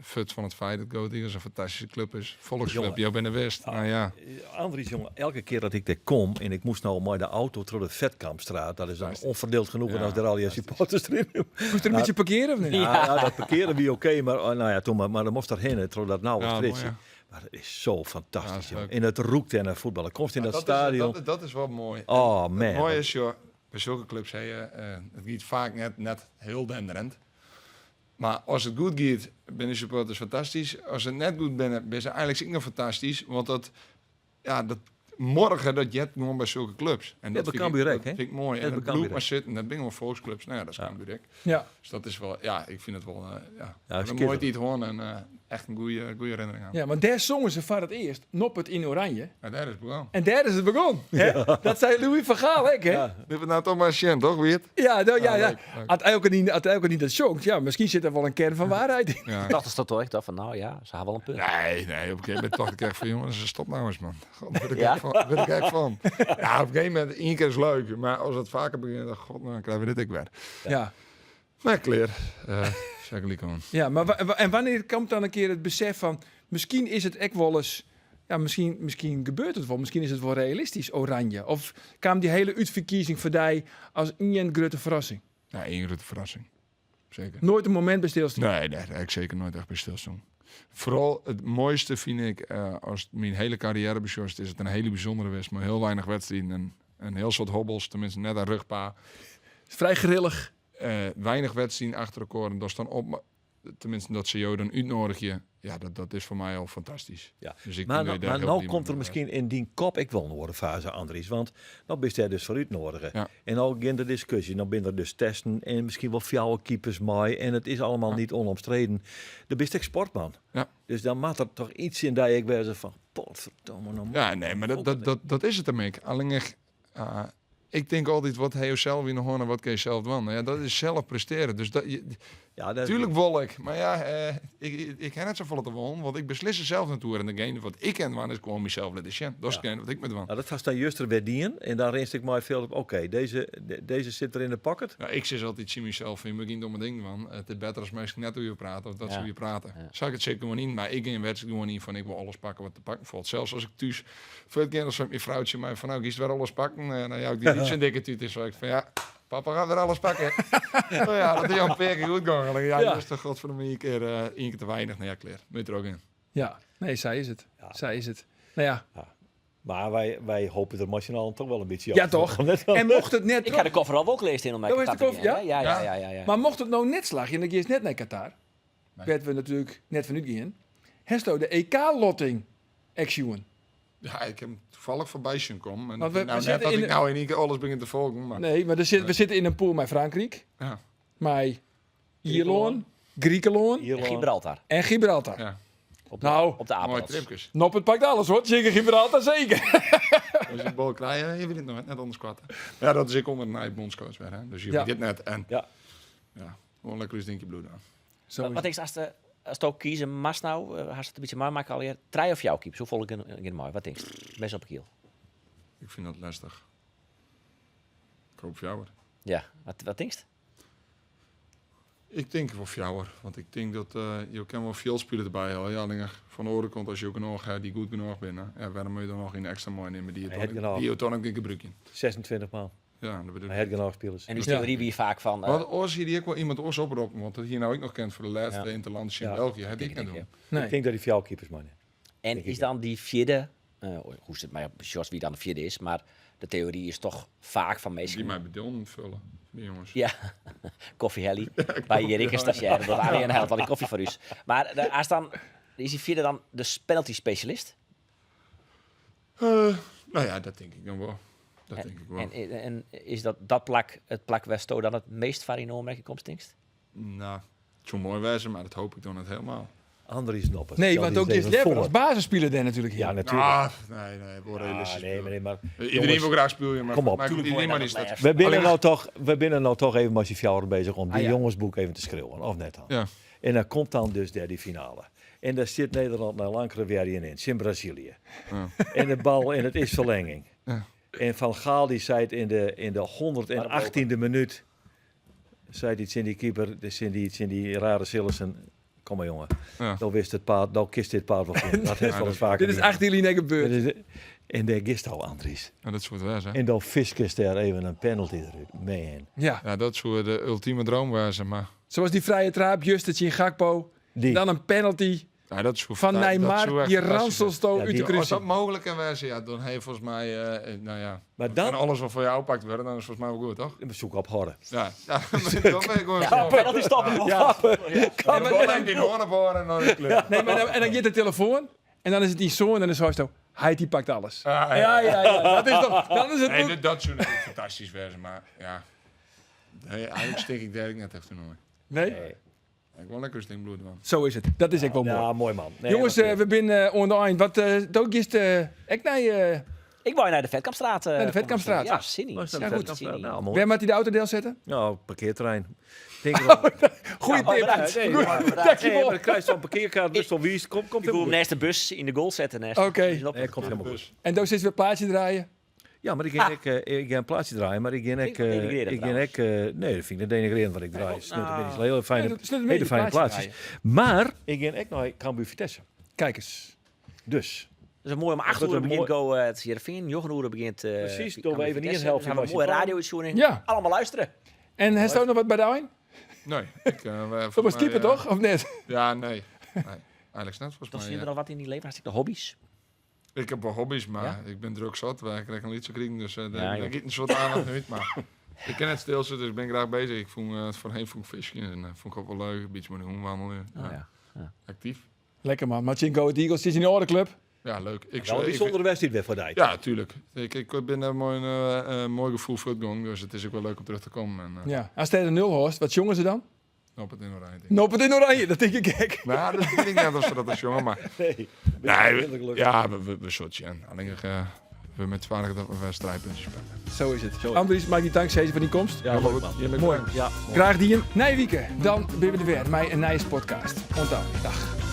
fut van het feit dat Go Ahead Eagles een fantastische club is. Volksclub, Jongen. jou bent de West. Nou ja. Andries, jongen, elke keer dat ik daar kom en ik moest nou maar de auto door de Vetkampstraat, dat is dan onverdeeld genoeg Ja, als de al je supporters erin. Moest er een beetje parkeren of niet? Ja, dat parkeren wie oké, maar nou ja, toen maar dan moest daarheen, door dat nauwe Ja, stritje. mooi, Maar het is zo fantastisch, Ja, dat is jongen. leuk. En het roekt en het voetballen. Komt in dat stadion. Dat is wel mooi. Oh Het man. mooie is, joh, bij zulke clubs heb je, het gaat vaak net heel denderend. Maar als het goed gaat, ben de supporters fantastisch. Als het net goed ben ze eigenlijk ook nog fantastisch. Want dat morgen dat je het gewoon bij zulke clubs. En Ja, dat bij vind Cambuur ik, ook, hè? dat vind ik mooi. Ja, En bij het Cambuur bloed maar ook. zitten, dat ben gewoon volksclubs. Nou ja, dat is Ja. Cambuur ook. Ja. Dus dat is wel, ja, ik vind het wel, is een mooi iets gewoon. En echt een goede herinnering aan. Ja, want daar zongen ze voor het eerst Noppert in Oranje. En daar is het begonnen. En daar is het begonnen. Hè? Dat zei Louis van Gaal, hè? Ja. Dit is nou toch maar Sjen, toch, Weert? Ja, nou, ja. leuk. Had elke niet dat zongt, ja, misschien zit er wel een kern van waarheid in. Ja. Ik dacht dat toch? Ik dacht van, nou ja, ze hebben wel een punt. Nee, op een gegeven moment dacht ik echt van, jongens, stop nou eens, man. God, daar ben ik Ja? echt van. Ja, op een gegeven moment, één keer is leuk, maar als het vaker begint, dan krijgen we dit ook weer. Ja, Maar clear, zeg ik gewoon. ja maar en wanneer komt dan een keer het besef van, misschien is het echt wel eens, ja, misschien gebeurt het wel, misschien is het wel realistisch, Oranje. Of kwam die hele uitverkiezing voor die als een grote verrassing? Ja, één grote verrassing. Zeker. Nooit een moment bij stilstaan. Nee, daar heb ik zeker nooit echt bij stilstaan. Vooral het mooiste vind ik, als mijn hele carrière besjost, is het een hele bijzondere wedstrijd. Maar heel weinig wedstrijden en een heel soort hobbels, tenminste net aan rugpa. Vrij grillig. Weinig wedstrijden achter elkaar en dat is dan op, tenminste dat ze jou dan uitnodig je. Ja, dat is voor mij al fantastisch. Ja. Dus ik Maar ben nou, nou komt er misschien in die kop ik wel een fase, Andries. Want nou ben je dus vooruit nodig. Ja. En nou begint de discussie. Nou ben er dus testen en misschien wel fjouwe keepers mooi. En het is allemaal niet onomstreden. De best ik sportman. Ja. Dus dan maakt er toch iets in dat ik weer van, potverdomme. Nou, Ja, nee, maar dat is het ermee. Alleen echt, ik denk altijd, wat hij zelf in de hoorn en wat kun je zelf doen. Ja, dat is zelf presteren. Dus ja, natuurlijk wil ik. Maar ja, ik ken het zo vol te wonen, want ik beslis er zelf naartoe. En degene wat ik ken, is gewoon mezelf laten zien. Dat is hetgeen wat ik met doen. Nou, dat was dan juist er weer dien. En daar rest ik maar veel op. Oké, deze zit er in de pocket. Ja, ik zeg altijd, zie mezelf in begin domme ding van. Het is beter als mensen net hoe je praat of dat ze hoe je praten. Ja. Zou ik het zeker gewoon niet, maar ik in een wedstrijd gewoon niet van ik wil alles pakken wat te pakken valt. Zelfs als ik thuis voor het keer als mijn vrouwtje mij van nou, kies weer alles pakken. Nou ja, ik die niet zo'n dikke tuut is, zeg ik van ja. Papa gaat weer alles pakken. Nou ja, dat is al een paar keer goed gegaan. Ja, Ja. dat is toch godverdomme één keer te weinig. Nou ja, klaar. Moet je er ook in. Ja, nee, zij is het. Ja. Zij is het. Nou ja, Maar wij hopen er nationaal toch wel een beetje ja af. toch. Net En mocht het net... Ik ga de koffer al ook gelezen in om naar Oh, is Qatar de te koffer- gaan, hè? Ja. Maar mocht het nou net slagen en dan is net naar Qatar, Nee. werden we natuurlijk net vanuit gaan. Hesto de EK-lotting action. Ja, ik heb hem toevallig voorbij zien komen. En Want nou, we net zitten dat in ik de- nou in één keer alles begin te volgen. Maar, Nee, maar we zitten in een pool met Frankrijk, ja, met Ierland, Griekenland Gibraltar. en Gibraltar. ja, Op de, Nou, op de mooie Apels. tripjes. Noppert pakt alles hoor, zeker Gibraltar zeker. Als je een bal krijgt, je weet het nooit, net anders kwatten. Ja, dat is ik onder een bondscoach weer. Hè. Dus je Ja. weet dit net. En Ja. ja, gewoon lekker eens je bloed aan. Zo Wat is denk je als het ook kiezen, Mas nou, had het een beetje maar maken alweer. Trij of jouw keeps? Hoe volg ik in mooi? Wat denk je? Best op kiel. Ik vind dat lastig. Ik hoop voor jou. hoor. Ja, wat denk je? Ik denk wel voor jou, hoor. Want ik denk dat je kan wel veel spelen erbij halen. Ja, alleen van de andere kant, als je ook nog die goed genoeg bent, hè, ja, waarom moet je dan nog een extra mooi nemen die Hij heeft je genoeg. dan ook een gebruiken? 26 maal. Ja, dat bedoel Hij ik. heeft genoeg spelers. En die Ja. theorie wie vaak van... Want als je die ook wel iemand oors oproepen, want dat hier nou ook nog kent voor de laatste Ja. interlandjes in Ja. België, heb denk ik ik, net ja. doen. Nee. Ik denk dat hij fjouwe keepers man. En denk is ik, dan die vierde... hoe is het maar op Jos wie dan de vierde is, maar de theorie is toch vaak van Die meestal... mij bedon vullen, die jongens. Ja, koffie Helly. Bij Jerike stagiair. Dat Arjen helpt al die koffie voor u. Maar als dan, is die vierde dan de penalty specialist? Nou ja, dat denk ik dan wel. Dat denk ik wel. En is dat plak, het plak Westo dan het meest van in opmerking komt, stinkst? Nou, het zou mooi wezen, maar dat hoop ik dan niet helemaal. Andries Noppert. Nee, Stel want die ook eens is even Lebber voor. als basisspeler daar natuurlijk hier. Ja, natuurlijk. Ah, nee, wel realistisch. Maar Iedereen jongens, wil graag spelen, maar kom op. maar Tuurlijk iedereen wil maar je is dat dat. we binnen nou toch even met die fjouwer bezig om die ja. jongensboek even te schreeuwen, of net dan. Ja. En dan komt dan dus daar die finale. En daar zit Nederland naar Lankere weer in Brazilië. Ja. En de bal, en het is verlenging. Ja. En Van Gaal die zei het in de 118e minuut, zei iets in die keeper, dus in die rare Sillissen. Kom maar jongen, Ja. dan wist het paard, dan kist dit paard wel vinden. Dat heeft wel eens vaker. Dit is niet. 18 linie gebeurd. En daar gist al Andries. Ja, dat soort wezen. En dan Fiskes daar even een penalty eruit. Man. Ja, Ja, dat zou de ultieme droom wezen, maar zoals die vrije traap, Justetje in Gakpo. Die. Dan een penalty ja, dat zou van dat zou Neymar, echt die fantastisch ranselsto Ja, uit die- de Als dat kruising. mogelijk kan wezen, ja, dan heeft volgens mij, nou ja, Maar dan- en alles wat voor jou oppakt wordt, dan is volgens mij wel goed, toch? We zoeken op Horren. Ja, ja dan ben ik gewoon Ja, zo. penalty stoppen. Ja. En dan neem die hoorn op horen en dan is het klaar. Nee, maar en dan je de telefoon en dan is het die zoon en dan is het zo. Hij die pakt alles. Ja, Ja. Dat is toch, dan is het Nee, ook- dat zou natuurlijk fantastisch wezen, maar ja. Nee, eigenlijk steek ik daar net echt nooit. Nee? Ik wil lekker sting bloed man. Zo is het. Dat is echt wel mooi. Ja, mooi man. Nee, Jongens, dat, we zijn on the eind. Wat ook is ik naar Ik wou naar de Vetkampstraat. Naar de Vetkampstraat. Ja, zin was in. dat Ja, vet- goed. dat- nou, mooi. waar moet hij de autodeel zetten? Nou, parkeerterrein. Denk wel. Goeie Ja, tip. bedankt. Nee, Goed, maar dankjewel. dan krijg je zo'n parkeerkaart, best wel wie komt Ik wil hem naast de bus in de goal zetten. Oké. Nee, komt helemaal goed. En dan zit we een plaatje draaien. Ja, maar ik ga een plaatsje draaien, maar ik ga Vind je dat denigrerend nee, dat vind ik denigrerend wat ik draai. Nou, Het is een hele fijne, Nee, dat sluit mee, hele die fijne plaatjes plaatsjes. Maar ik ga ook naar Cambuur Vitesse. Kijk eens. Dus. Dat is mooi om 8 wordt uur een begint mooi- Go het Heerenveen. 9 uur begint... Precies, kan doen we weer even niet Vitesse. een helft Dan hebben we van een mooie Washington. radio-uitzending. Ja. Allemaal luisteren. En hij staat nog wat bij de eind? Nee. Dat was keeper toch? Of net? Ja, nee. Eigenlijk net volgens Toch mij. zien we ja. nog wat in die leven? Hartstikke hobby's. Ik heb wel hobby's, maar Ja? ik ben druk zat. Wij krijgen een liedje kriegen, dus Ja, daar joh. giet een soort aandacht niet. Maar ik ken het stilzitten, dus ik ben graag bezig. Ik vond voorheen vond ik visje en vond ik ook wel leuk. Een beetje met de hoen wandelen. Oh, Ja. ja. Actief. Lekker man. Machinko het Eagles is in de orde club. Ja, leuk. Ik Wel een bijzondere wedstrijd weer voor die. Ja, tuurlijk. Ik ben daar mooi gevoel voor het gong, dus het is ook wel leuk om terug te komen. En, Ja. Als hij de 0 hoort, wat jongen ze dan? op het in oranje. Nop het in oranje, dat denk ik gek. Nou, dat weet ik net of ze dat is, jongen, maar... Nee, Ja, we sortje. Alleen we met zwaarder dat we strijdpuntjes spelen. Zo is het. Andries, mag ik je dank zeggen voor die komst. Ja, leuk man. Mooi. Ja, Graag die een Nijwieken. Dan ben we er weer met een Nijs podcast. Onthoud. Dag.